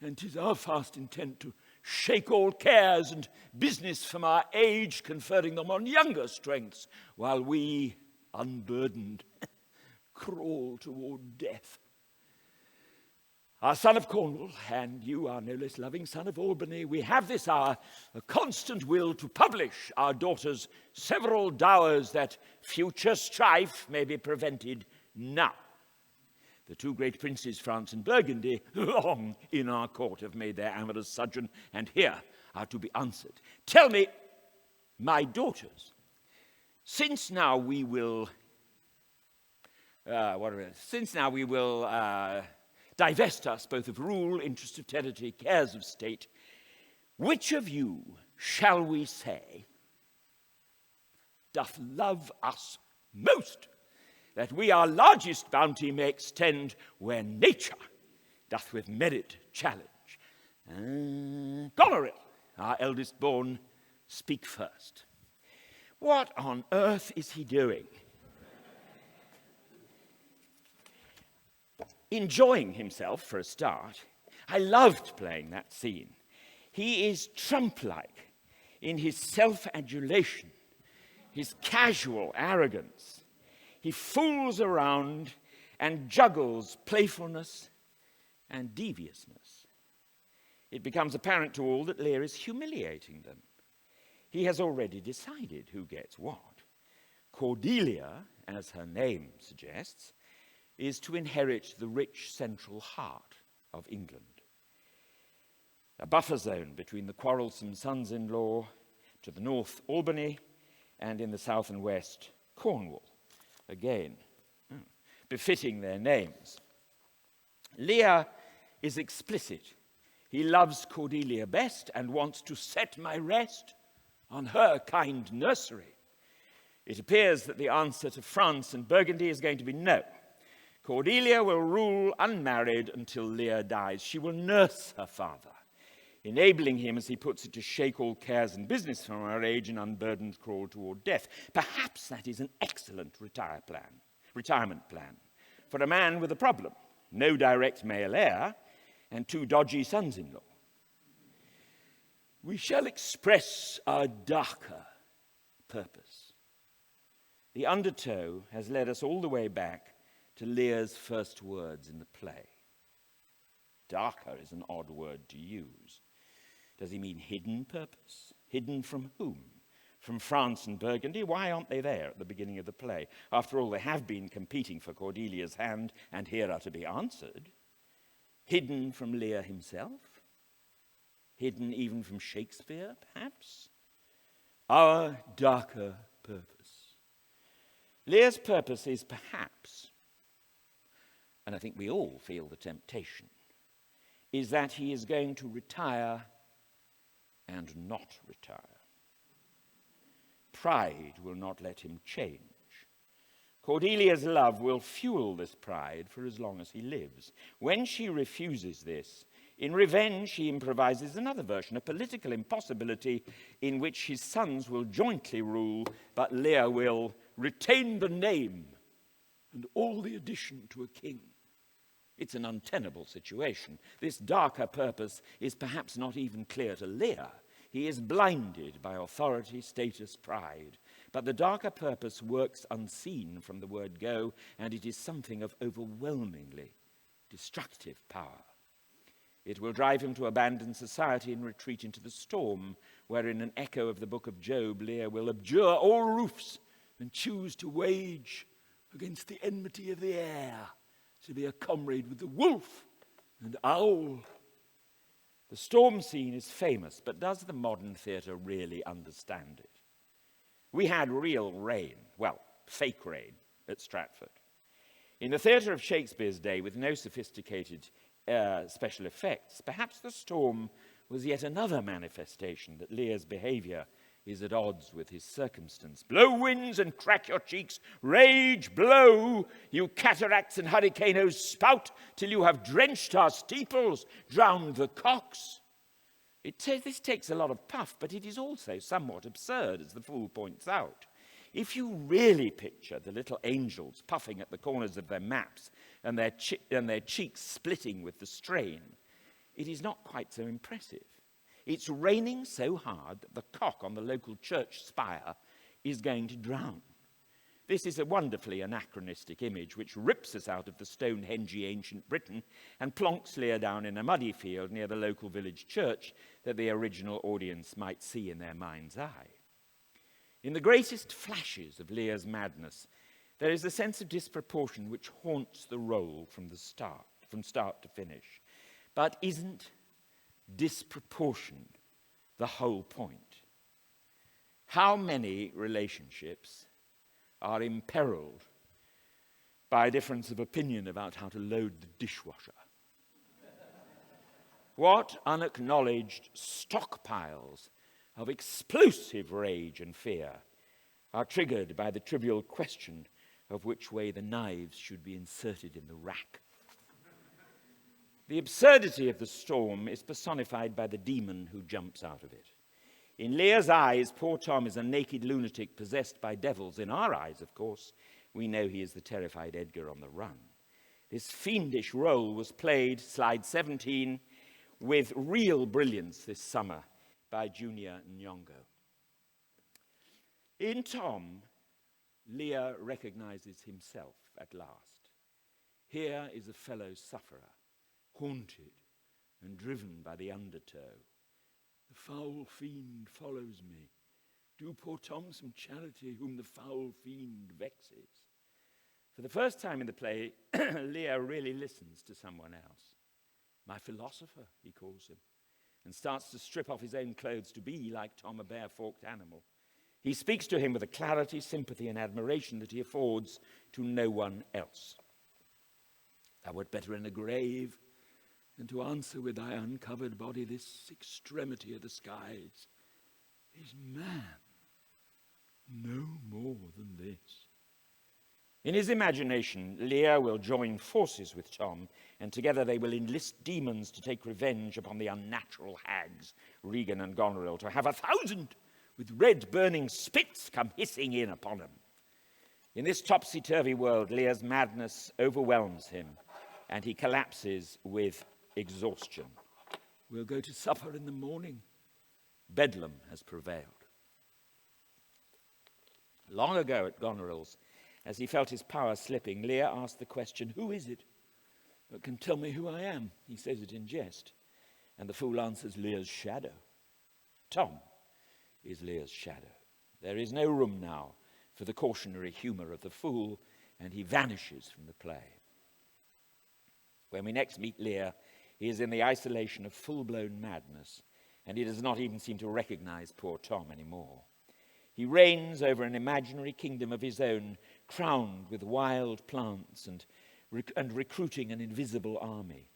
and 'tis our fast intent to shake all cares and business from our age, conferring them on younger strengths, while we, unburdened, crawl toward death. Our son of Cornwall, and you, our no less loving son of Albany, we have this hour a constant will to publish our daughters' several dowers, that future strife may be prevented now. The 2 great princes, France and Burgundy, long in our court have made their amorous sojourn, and here are to be answered. Tell me, my daughters, since now we will divest us both of rule, interest of territory, cares of state, which of you, shall we say, doth love us most, that we our largest bounty may extend where nature doth with merit challenge. Goneril, our eldest born, speak first. What on earth is he doing? Enjoying himself for a start. I loved playing that scene. He is Trump-like in his self-adulation, his casual arrogance. He fools around and juggles playfulness and deviousness. It becomes apparent to all that Lear is humiliating them. He has already decided who gets what. Cordelia, as her name suggests, is to inherit the rich central heart of England. A buffer zone between the quarrelsome sons-in-law, to the north Albany, and in the south and west Cornwall. Again, befitting their names. Lear is explicit. He loves Cordelia best and wants to set my rest on her kind nursery. It appears that the answer to France and Burgundy is going to be no. Cordelia will rule unmarried until Lear dies. She will nurse her father, enabling him, as he puts it, to shake all cares and business from her age and unburdened crawl toward death. Perhaps that is an excellent retirement plan for a man with a problem, no direct male heir, and 2 dodgy sons-in-law. We shall express our darker purpose. The undertow has led us all the way back to Lear's first words in the play. Darker is an odd word to use. Does he mean hidden purpose? Hidden from whom? From France and Burgundy? Why aren't they there at the beginning of the play? After all, they have been competing for Cordelia's hand, and here are to be answered. Hidden from Lear himself? Hidden even from Shakespeare, perhaps? Our darker purpose. Lear's purpose is perhaps, and I think we all feel the temptation, is that he is going to retire and not retire. Pride will not let him change. Cordelia's love will fuel this pride for as long as he lives. When she refuses this, in revenge he improvises another version, a political impossibility in which his sons will jointly rule, but Lear will retain the name and all the addition to a king. It's an untenable situation. This darker purpose is perhaps not even clear to Lear. He is blinded by authority, status, pride. But the darker purpose works unseen from the word go, and it is something of overwhelmingly destructive power. It will drive him to abandon society and retreat into the storm, where in an echo of the book of Job, Lear will abjure all roofs and choose to wage against the enmity of the air, to be a comrade with the wolf and owl. The storm scene is famous, but does the modern theatre really understand it? We had real rain, well, fake rain, at Stratford. In the theatre of Shakespeare's day, with no sophisticated special effects, perhaps the storm was yet another manifestation that Lear's behaviour is at odds with his circumstance. Blow winds and crack your cheeks, rage, blow, you cataracts and hurricanos, spout till you have drenched our steeples, drowned the cocks. This takes a lot of puff, but it is also somewhat absurd, as the fool points out. If you really picture the little angels puffing at the corners of their maps and their cheeks splitting with the strain, it is not quite so impressive. It's raining so hard that the cock on the local church spire is going to drown. This is a wonderfully anachronistic image which rips us out of the Stonehenge ancient Britain and plonks Lear down in a muddy field near the local village church that the original audience might see in their mind's eye. In the greatest flashes of Lear's madness, there is a sense of disproportion which haunts the role from start to finish. But isn't disproportion the whole point? How many relationships are imperiled by a difference of opinion about how to load the dishwasher? What unacknowledged stockpiles of explosive rage and fear are triggered by the trivial question of which way the knives should be inserted in the rack? The absurdity of the storm is personified by the demon who jumps out of it. In Lear's eyes, poor Tom is a naked lunatic possessed by devils. In our eyes, of course, we know he is the terrified Edgar on the run. This fiendish role was played, slide 17, with real brilliance this summer by Junior Nyong'o. In Tom, Lear recognizes himself at last. Here is a fellow sufferer, haunted and driven by the undertow. The foul fiend follows me. Do poor Tom some charity whom the foul fiend vexes. For the first time in the play, Lear really listens to someone else. My philosopher, he calls him, and starts to strip off his own clothes to be, like Tom, a bare-forked animal. He speaks to him with a clarity, sympathy, and admiration that he affords to no one else. Thou wert better in a grave than to answer with thy uncovered body this extremity of the skies. Is man no more than this? In his imagination, Lear will join forces with Tom, and together they will enlist demons to take revenge upon the unnatural hags, Regan and Goneril, to have 1,000 with red burning spits come hissing in upon them. In this topsy-turvy world, Lear's madness overwhelms him, and he collapses with exhaustion. We'll go to supper in the morning. Bedlam has prevailed. Long ago at Goneril's, as he felt his power slipping, Lear asked the question, who is it that can tell me who I am? He says it in jest. And the fool answers, Lear's shadow. Tom is Lear's shadow. There is no room now for the cautionary humor of the fool, and he vanishes from the play. When we next meet Lear, he is in the isolation of full-blown madness, and he does not even seem to recognize poor Tom anymore. He reigns over an imaginary kingdom of his own, crowned with wild plants and recruiting an invisible army.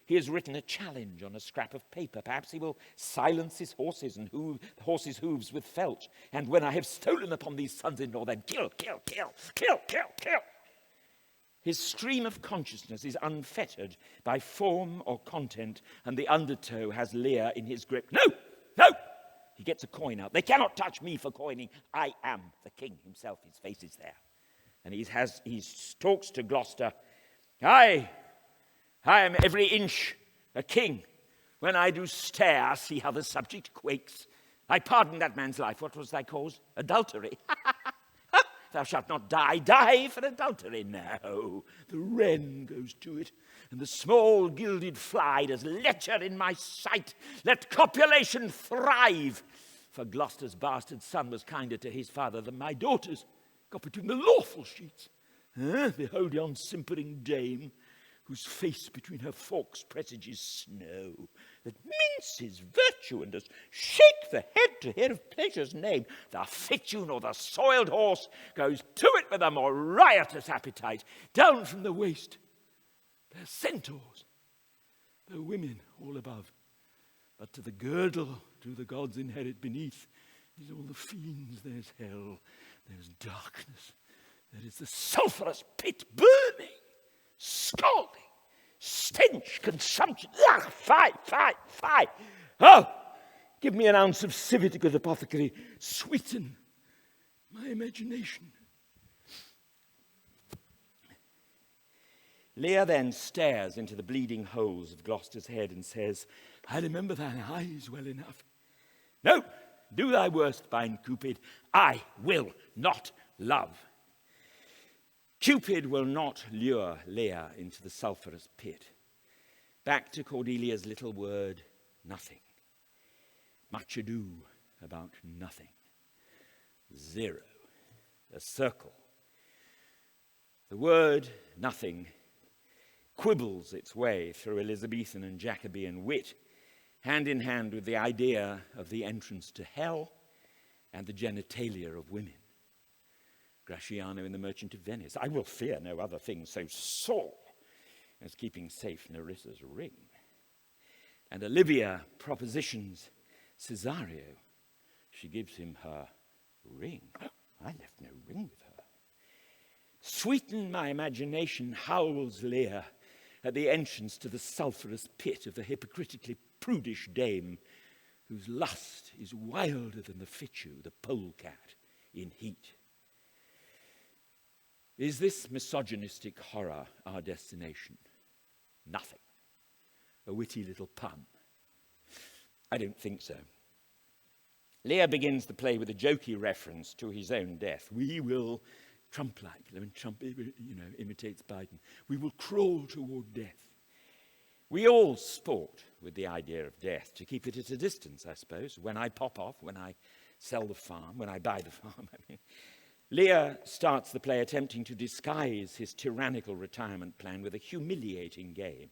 He has written a challenge on a scrap of paper. Perhaps he will silence his horses and horses' hooves with felt. And when I have stolen upon these sons-in-law, then kill, kill, kill, kill, kill, kill. His stream of consciousness is unfettered by form or content, and the undertow has Lear in his grip. No, no! He gets a coin out. They cannot touch me for coining. I am the king himself. His face is there. And he talks to Gloucester. I am every inch a king. When I do stare, see how the subject quakes. I pardon that man's life. What was thy cause? Adultery. Thou shalt not die. Die for adultery. No, the wren goes to it, and the small gilded fly does lecher in my sight. Let copulation thrive. For Gloucester's bastard son was kinder to his father than my daughters. Got between the lawful sheets. Behold yon simpering dame, whose face between her forks presages snow, that minces virtue and does shake the head to hear of pleasure's name. The fitune or the soiled horse goes to it with a more riotous appetite. Down from the waist, their centaurs, their women all above. But to the girdle do the gods inherit beneath. Is all the fiends, there's hell, there's darkness, there is the sulphurous pit burning, scalding, stench, consumption. Fie, fie, fie. Oh, give me an ounce of Civiticus apothecary. Sweeten my imagination. Lear then stares into the bleeding holes of Gloucester's head and says, I remember thine eyes well enough. No, do thy worst, fine Cupid. I will not love. Cupid will not lure Lear into the sulphurous pit. Back to Cordelia's little word, nothing. Much ado about nothing. Zero. A circle. The word nothing quibbles its way through Elizabethan and Jacobean wit, hand in hand with the idea of the entrance to hell and the genitalia of women. Gratiano in The Merchant of Venice. I will fear no other thing so sore as keeping safe Nerissa's ring. And Olivia propositions Cesario. She gives him her ring. I left no ring with her. Sweeten my imagination, howls Lear, at the entrance to the sulphurous pit of the hypocritically prudish dame whose lust is wilder than the fichu, the polecat, in heat. Is this misogynistic horror our destination? Nothing. A witty little pun. I don't think so. Lear begins the play with a jokey reference to his own death. We will, Trump-like, when Trump imitates Biden, we will crawl toward death. We all sport with the idea of death, to keep it at a distance, I suppose. When I pop off, when I sell the farm, when I buy the farm, Lear starts the play attempting to disguise his tyrannical retirement plan with a humiliating game.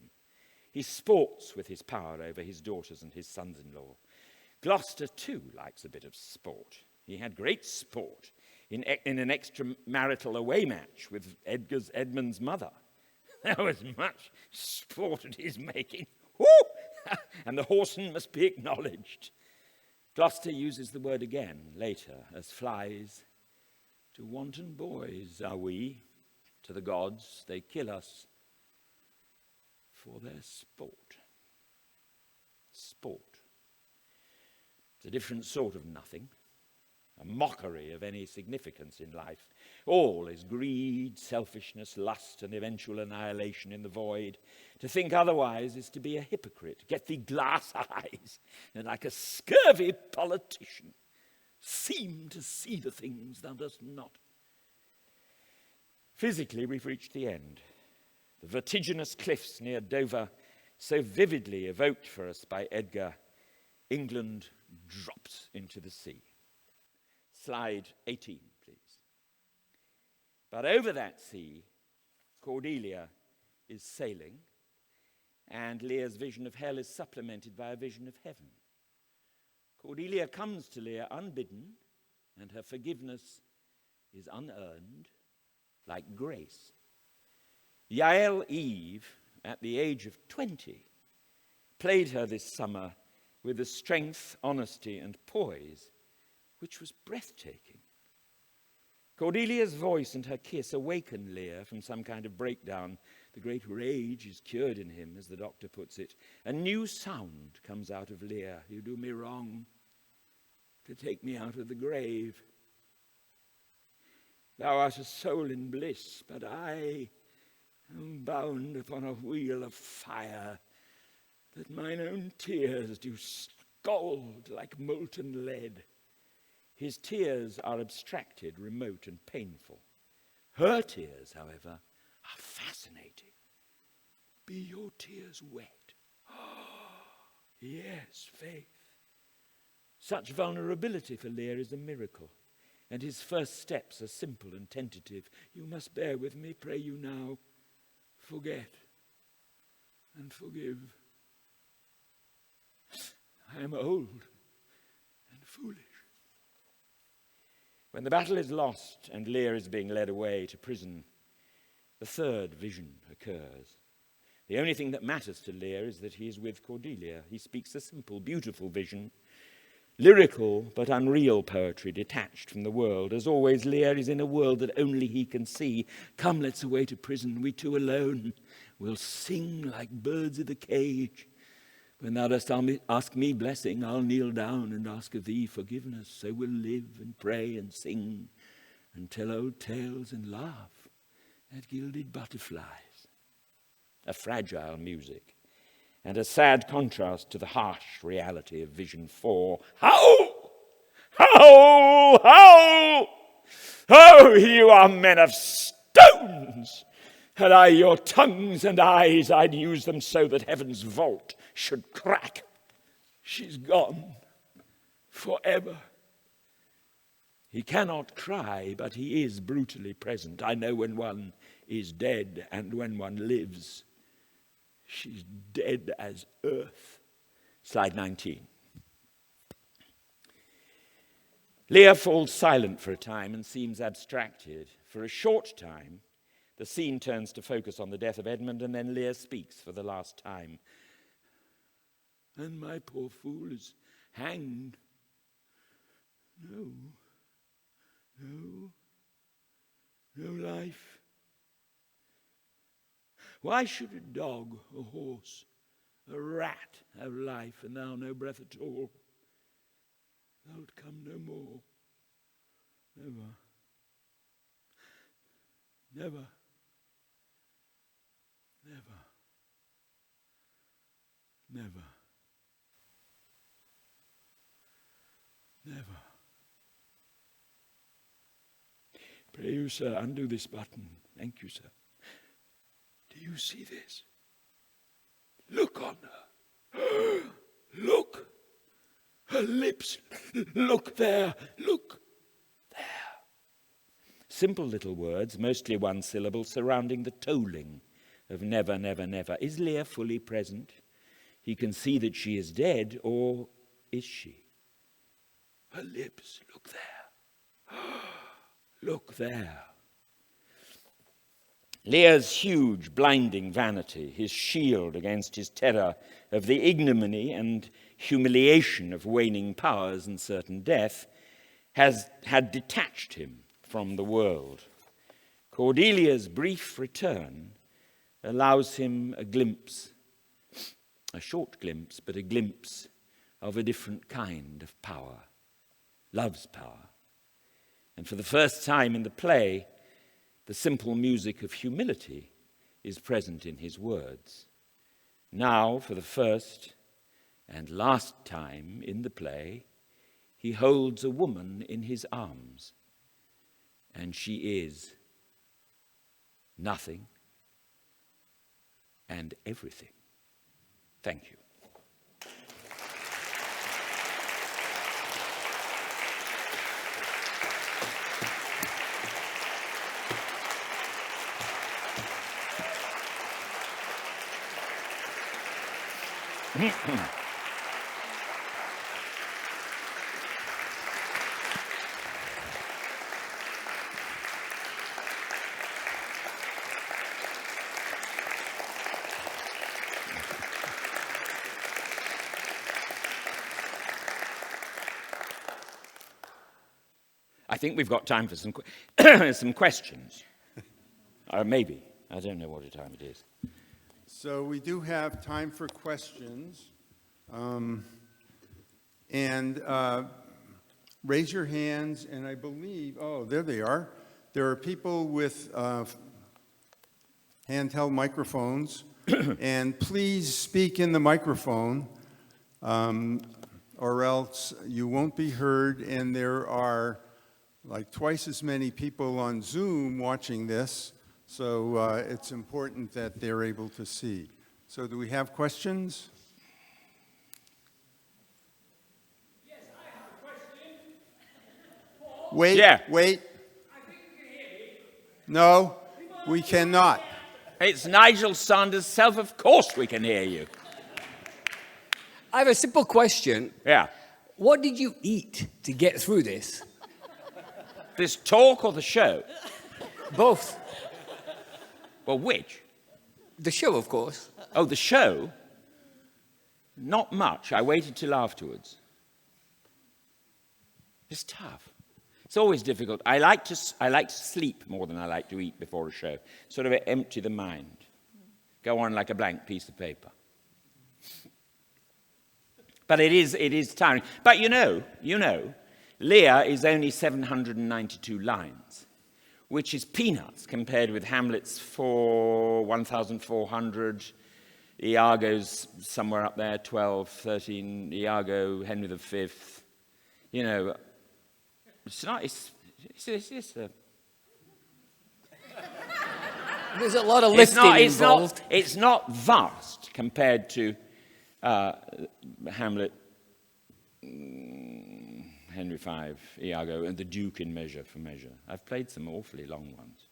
He sports with his power over his daughters and his sons-in-law. Gloucester, too, likes a bit of sport. He had great sport in an extramarital away match with Edmund's mother. There was much sport at his making. Woo! And the whoreson must be acknowledged. Gloucester uses the word again later as flies. To wanton boys are we, to the gods they kill us for their sport. Sport. It's a different sort of nothing, a mockery of any significance in life. All is greed, selfishness, lust, and eventual annihilation in the void. To think otherwise is to be a hypocrite. Get thee glass eyes, and like a scurvy politician, seem to see the things thou dost not. Physically, we've reached the end. The vertiginous cliffs near Dover, so vividly evoked for us by Edgar, England drops into the sea. Slide 18, please. But over that sea, Cordelia is sailing, and Lear's vision of hell is supplemented by a vision of heaven. Cordelia comes to Lear unbidden, and her forgiveness is unearned, like grace. Yael Eve, at the age of 20, played her this summer with a strength, honesty, and poise which was breathtaking. Cordelia's voice and her kiss awaken Lear from some kind of breakdown. The great rage is cured in him, as the doctor puts it. A new sound comes out of Lear. You do me wrong to take me out of the grave. Thou art a soul in bliss, but I am bound upon a wheel of fire, that mine own tears do scald like molten lead. His tears are abstracted, remote, and painful. Her tears, however, are fascinating. Be your tears wet? Yes, faith. Such vulnerability for Lear is a miracle, and his first steps are simple and tentative. You must bear with me, pray you now. Forget and forgive. I am old and foolish. When the battle is lost and Lear is being led away to prison, the third vision occurs. The only thing that matters to Lear is that he is with Cordelia. He speaks a simple, beautiful vision, lyrical but unreal poetry detached from the world. As always, Lear is in a world that only he can see. Come, let's away to prison, we two alone will sing like birds in the cage. When thou dost ask me blessing, I'll kneel down and ask of thee forgiveness. So we'll live and pray and sing and tell old tales and laugh at gilded butterflies. A fragile music and a sad contrast to the harsh reality of Vision 4. How! How! How! Oh, you are men of stones! Had I your tongues and eyes, I'd use them so that heaven's vault should crack. She's gone forever. He cannot cry, but he is brutally present. I know when one is dead and when one lives. She's dead as earth. Slide 19. Lear falls silent for a time and seems abstracted. For a short time, the scene turns to focus on the death of Edmund, and then Lear speaks for the last time. And my poor fool is hanged. No life. Why should a dog, a horse, a rat have life, and thou no breath at all? Thou'lt come no more. Never. Never. Never. Never. Never. Pray you, sir, undo this button. Thank you, sir. Do you see this? Look on her. Look. Her lips. Look there. Look there. Simple little words, mostly one syllable, surrounding the tolling of never, never, never. Is Lear fully present? He can see that she is dead, or is she? Her lips. Look there. Look there. Lear's huge, blinding vanity, his shield against his terror of the ignominy and humiliation of waning powers and certain death, had detached him from the world. Cordelia's brief return allows him a glimpse, a short glimpse, but a glimpse of a different kind of power, love's power. And for the first time in the play, the simple music of humility is present in his words. Now, for the first and last time in the play, he holds a woman in his arms, and she is nothing and everything. Thank you. I think we've got time for some questions. Maybe. I don't know what time it is. So we do have time for questions. Raise your hands, and I believe, oh, there they are. There are people with handheld microphones, and please speak in the microphone, or else you won't be heard, and there are like twice as many people on Zoom watching this, so it's important that they're able to see. So do we have questions? Yes, I have a question. Wait, Yeah. wait. I think you can hear me. No, we cannot. It's Nigel Sanders' self. Of course we can hear you. I have a simple question. Yeah. What did you eat to get through this? This talk or the show? Both. Well, which? The show, of course. Oh, the show? Not much. I waited till afterwards. It's tough. It's always difficult. I like to sleep more than I like to eat before a show. Sort of empty the mind. Go on like a blank piece of paper. But it is tiring. But you know, Lear is only 792 lines, which is peanuts compared with Hamlet's 1,400, Iago's somewhere up there, 12, 13, Iago, Henry V. You know, it's just a... There's a lot of lifting involved. It's not vast compared to Hamlet, Henry V, Iago, and the Duke in Measure for Measure. I've played some awfully long ones.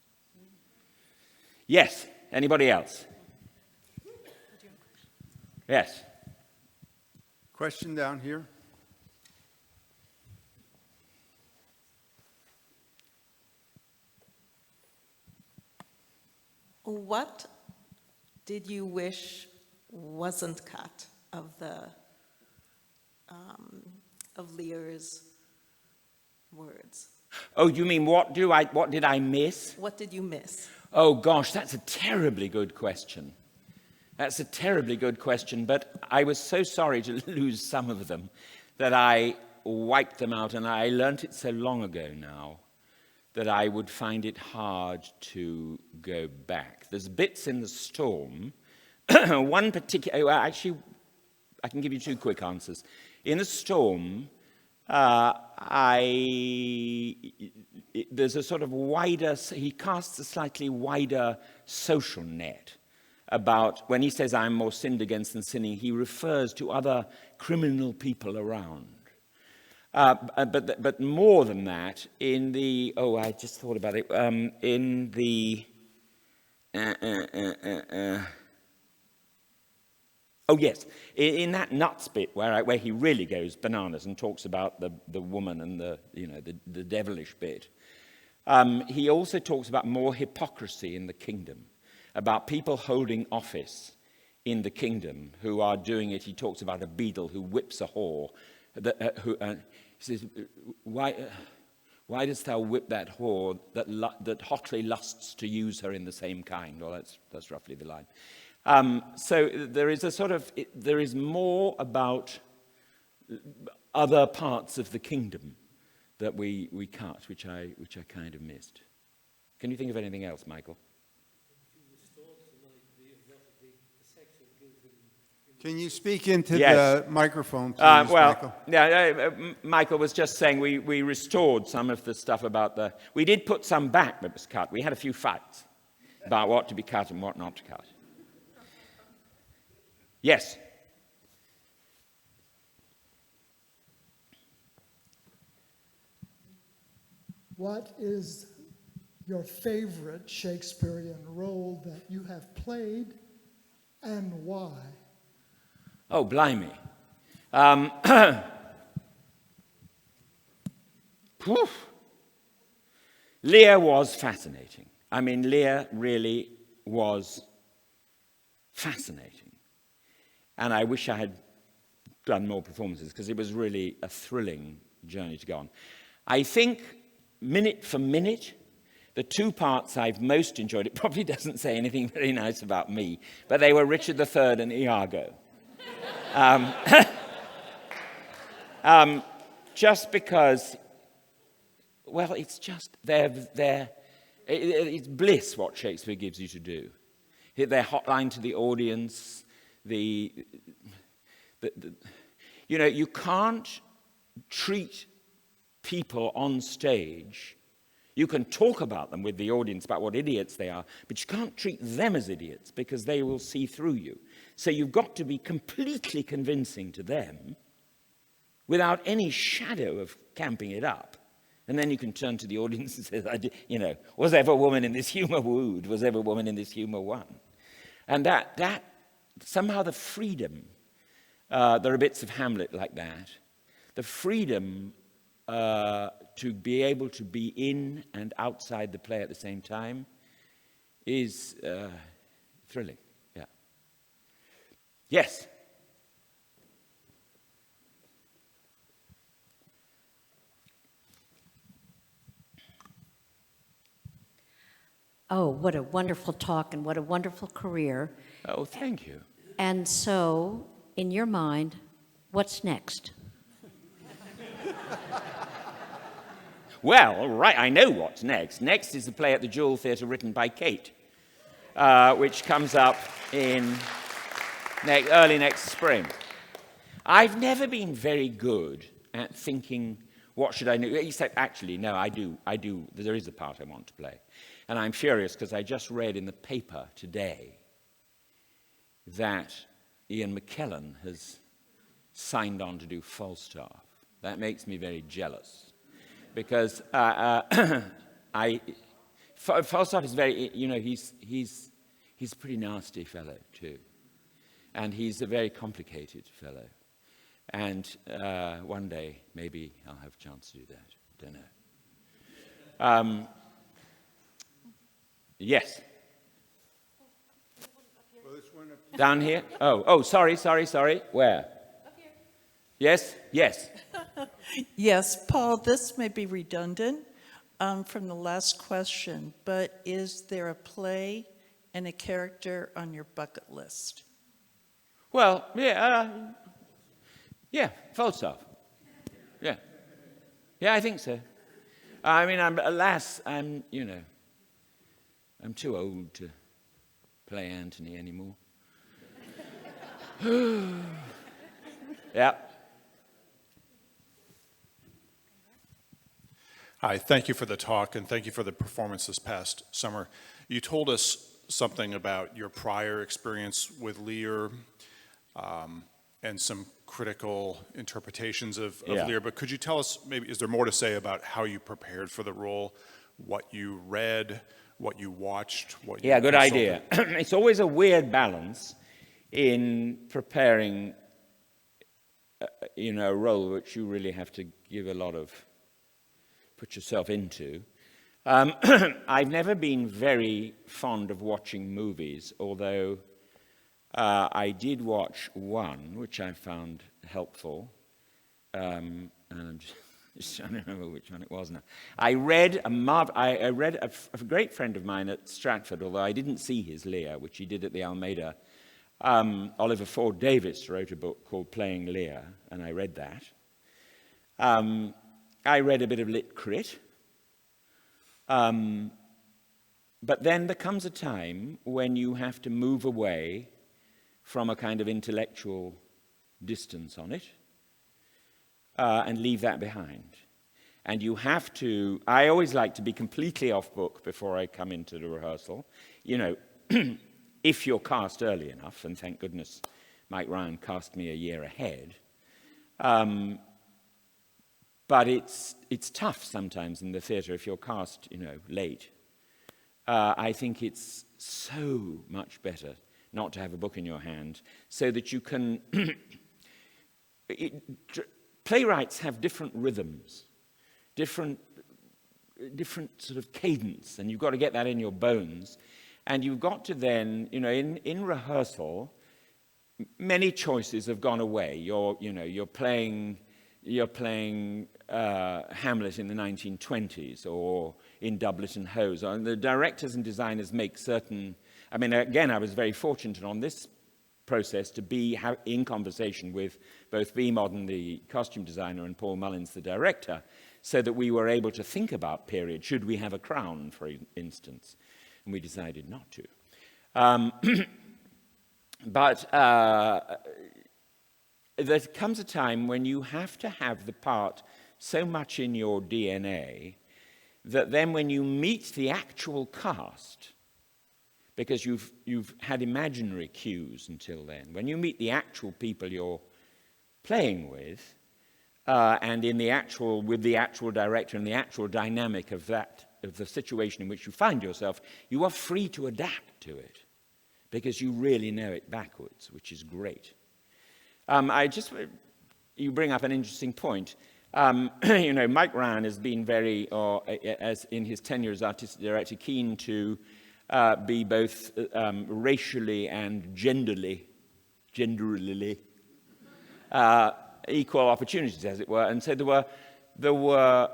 Yes, anybody else? Yes. Question down here. What did you wish wasn't cut of Lear's words? Oh, you mean what did I miss? What did you miss? Oh gosh, that's a terribly good question. That's a terribly good question, but I was so sorry to lose some of them that I wiped them out, and I learnt it so long ago now that I would find it hard to go back. There's bits in The Storm. One particular, well, actually, I can give you two quick answers. In The Storm, there's a sort of wider, he casts a slightly wider social net about, when he says, I'm more sinned against than sinning, he refers to other criminal people around. But more than that, in the, oh, I just thought about it, in the, oh yes, in that nuts bit where he really goes bananas and talks about the woman and the devilish bit, he also talks about more hypocrisy in the kingdom, about people holding office in the kingdom who are doing it. He talks about a beadle who whips a whore, he says, why dost thou whip that whore that hotly lusts to use her in the same kind? Well, that's roughly the line. So there is a sort of, there is more about other parts of the kingdom that we cut, which I kind of missed. Can you think of anything else, Michael? Can you speak into Yes. the microphone, please, Michael? Michael was just saying we restored some of the stuff about the... We did put some back that was cut. We had a few fights about what to be cut and what not to cut. Yes? What is your favorite Shakespearean role that you have played, and why? Oh, blimey. Lear was fascinating. I mean, Lear really was fascinating. And I wish I had done more performances, because it was really a thrilling journey to go on. I think, minute for minute, the two parts I've most enjoyed, it probably doesn't say anything very nice about me, but they were Richard III and Iago. Just because, well, it's just, it's bliss what Shakespeare gives you to do. Their hotline to the audience, you can't treat people on stage. You can talk about them with the audience about what idiots they are, but you can't treat them as idiots because they will see through you. So you've got to be completely convincing to them without any shadow of camping it up. And then you can turn to the audience and say, was ever woman in this humour wooed? Was ever woman in this humour won? And that somehow the freedom, there are bits of Hamlet like that, the freedom to be able to be in and outside the play at the same time is thrilling. Yeah. Yes. Oh, what a wonderful talk and what a wonderful career. Oh, thank you. And so, in your mind, what's next? Well, right, I know what's next. Next is the play at the Jewel Theatre written by Kate, which comes up in early next spring. I've never been very good at thinking, what should I do? Except, actually, no, I do. There is a part I want to play. And I'm furious because I just read in the paper today that Ian McKellen has signed on to do Falstaff. That makes me very jealous. Because Falstaff is very, he's a pretty nasty fellow too, and he's a very complicated fellow, and one day maybe I'll have a chance to do that. Don't know. Yes. Down here. Oh, sorry. Where? Up here. Yes. Yes, Paul, this may be redundant, from the last question, but is there a play and a character on your bucket list? Well, yeah, Falstaff. Yeah. Yeah, I think so. I mean, I'm too old to play Antony anymore. Yeah. Hi, thank you for the talk and thank you for the performance this past summer. You told us something about your prior experience with Lear and some critical interpretations of Lear, but could you tell us, maybe, is there more to say about how you prepared for the role, what you read, what you watched, what you good idea. It's always a weird balance in preparing, a role which you really have to give a lot of, put yourself into. I've never been very fond of watching movies, although I did watch one, which I found helpful, and I'm just trying to remember which one it was now. I read a great friend of mine at Stratford, although I didn't see his Lear, which he did at the Almeida. Oliver Ford Davis wrote a book called Playing Lear, and I read that. I read a bit of Lit Crit. But then there comes a time when you have to move away from a kind of intellectual distance on it and leave that behind. And you have to, I always like to be completely off book before I come into the rehearsal. If you're cast early enough, and thank goodness Mike Ryan cast me a year ahead, but it's tough sometimes in the theatre if you're cast, late. I think it's so much better not to have a book in your hand so that you can... Playwrights have different rhythms, different sort of cadence, and you've got to get that in your bones. And you've got to then, in rehearsal, many choices have gone away. You're playing Hamlet in the 1920s or in Doublet and Hose. And the directors and designers make certain... I mean, again, I was very fortunate on this process to be in conversation with both B. Modern, the costume designer, and Paul Mullins, the director, so that we were able to think about period. Should we have a crown, for instance? And we decided not to. But there comes a time when you have to have the part so much in your DNA that then when you meet the actual cast, because you've had imaginary cues until then, when you meet the actual people you're playing with, and with the actual director and the actual dynamic of the situation in which you find yourself, you are free to adapt to it because you really know it backwards, which is great. You bring up an interesting point. Mike Ryan has been very, as in his tenure as artistic director, keen to be both racially and genderly equal opportunities, as it were. And so there were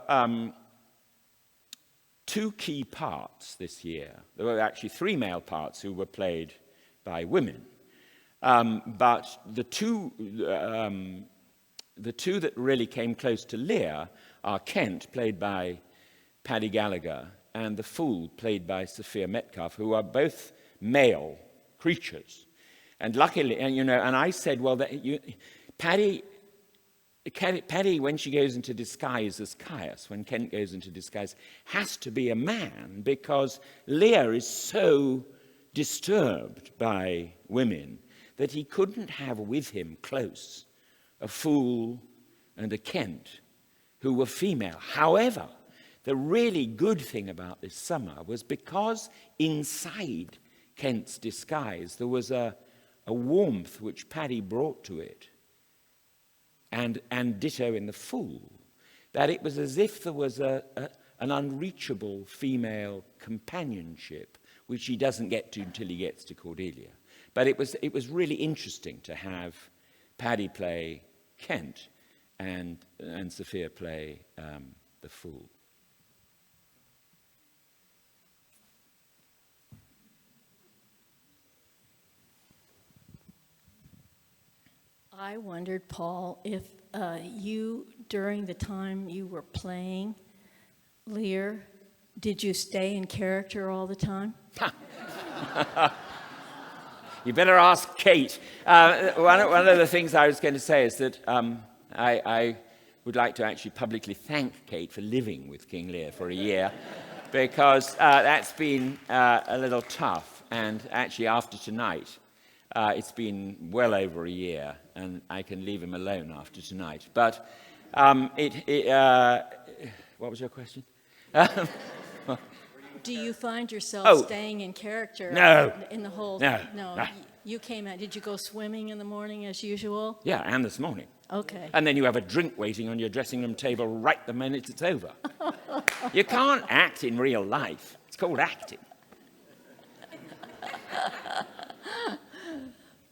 two key parts this year. There were actually three male parts who were played by women. But the two that really came close to Lear are Kent, played by Paddy Gallagher, and the Fool, played by Sophia Metcalfe, who are both male creatures. And luckily, and I said, well, Paddy, when she goes into disguise as Caius, when Kent goes into disguise, has to be a man, because Lear is so disturbed by women that he couldn't have with him close a Fool and a Kent who were female. However, the really good thing about this summer was because inside Kent's disguise there was a warmth which Paddy brought to it, and ditto in the Fool, that it was as if there was an unreachable female companionship which he doesn't get to until he gets to Cordelia. But it was really interesting to have Paddy play Kent and Sophia play the Fool. I wondered, Paul, if you, during the time you were playing Lear, did you stay in character all the time? You better ask Kate. One of the things I was going to say is that I would like to actually publicly thank Kate for living with King Lear for a year, because that's been a little tough. And actually, after tonight, it's been well over a year, and I can leave him alone after tonight. But what was your question? Do you find yourself staying in character in the whole... No. You came out, did you go swimming in the morning as usual? Yeah, and this morning. Okay. And then you have a drink waiting on your dressing room table right the minute it's over. You can't act in real life. It's called acting.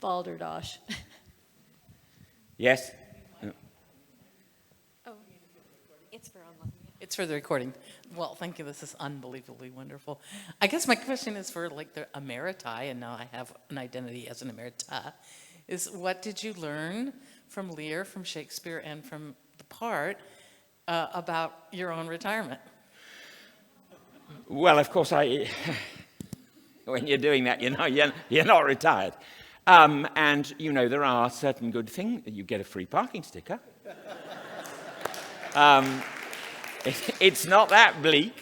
Balderdash. Yes? Oh, it's for online. It's for the recording. Well, thank you. This is unbelievably wonderful. I guess my question is for like the emeriti, and now I have an identity as an emerita, is what did you learn from Lear, from Shakespeare, and from the part about your own retirement? Well, of course, when you're doing that, you're not retired. And, there are certain good things. You get a free parking sticker. It's not that bleak.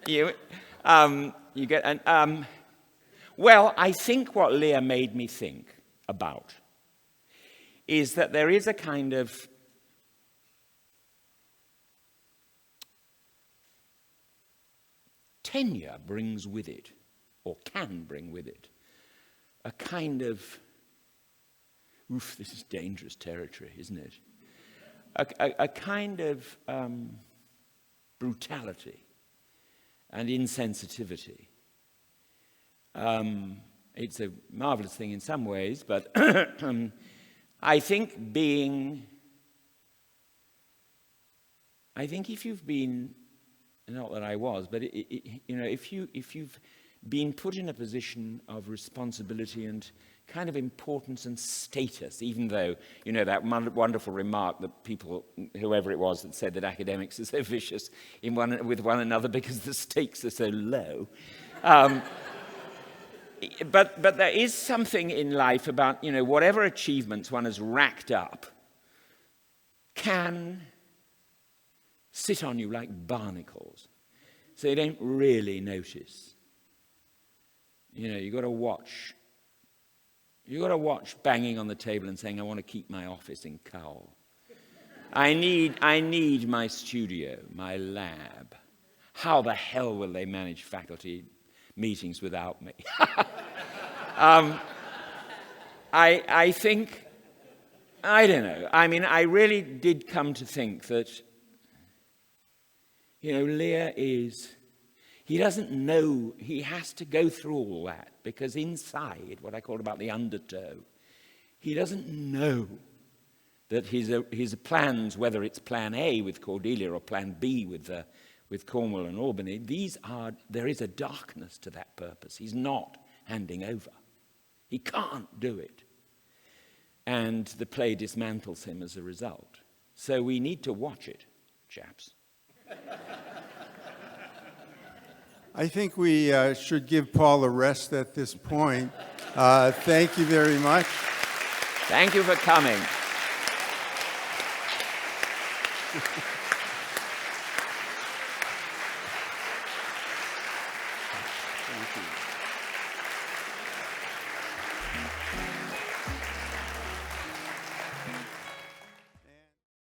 You get an... well, I think what Lear made me think about is that there is a kind of tenure brings with it, or can bring with it, a kind of, this is dangerous territory, isn't it? A kind of brutality and insensitivity. It's a marvelous thing in some ways, but I think if you've been, not that I was, but if you've been put in a position of responsibility and kind of importance and status, even though, that wonderful remark that people, whoever it was, that said that academics are so vicious with one another because the stakes are so low. But there is something in life about, whatever achievements one has racked up can sit on you like barnacles, so you don't really notice. You've got to watch. You've got to watch banging on the table and saying, I want to keep my office in Cowell. I need my studio, my lab. How the hell will they manage faculty meetings without me? I think, I don't know. I really did come to think that, Lear he doesn't know, he has to go through all that, because inside, what I call about the undertow, he doesn't know that his plans, whether it's plan A with Cordelia or plan B with Cornwall and Albany, there is a darkness to that purpose. He's not handing over. He can't do it. And the play dismantles him as a result. So we need to watch it, chaps. I think we should give Paul a rest at this point. Thank you very much. Thank you for coming.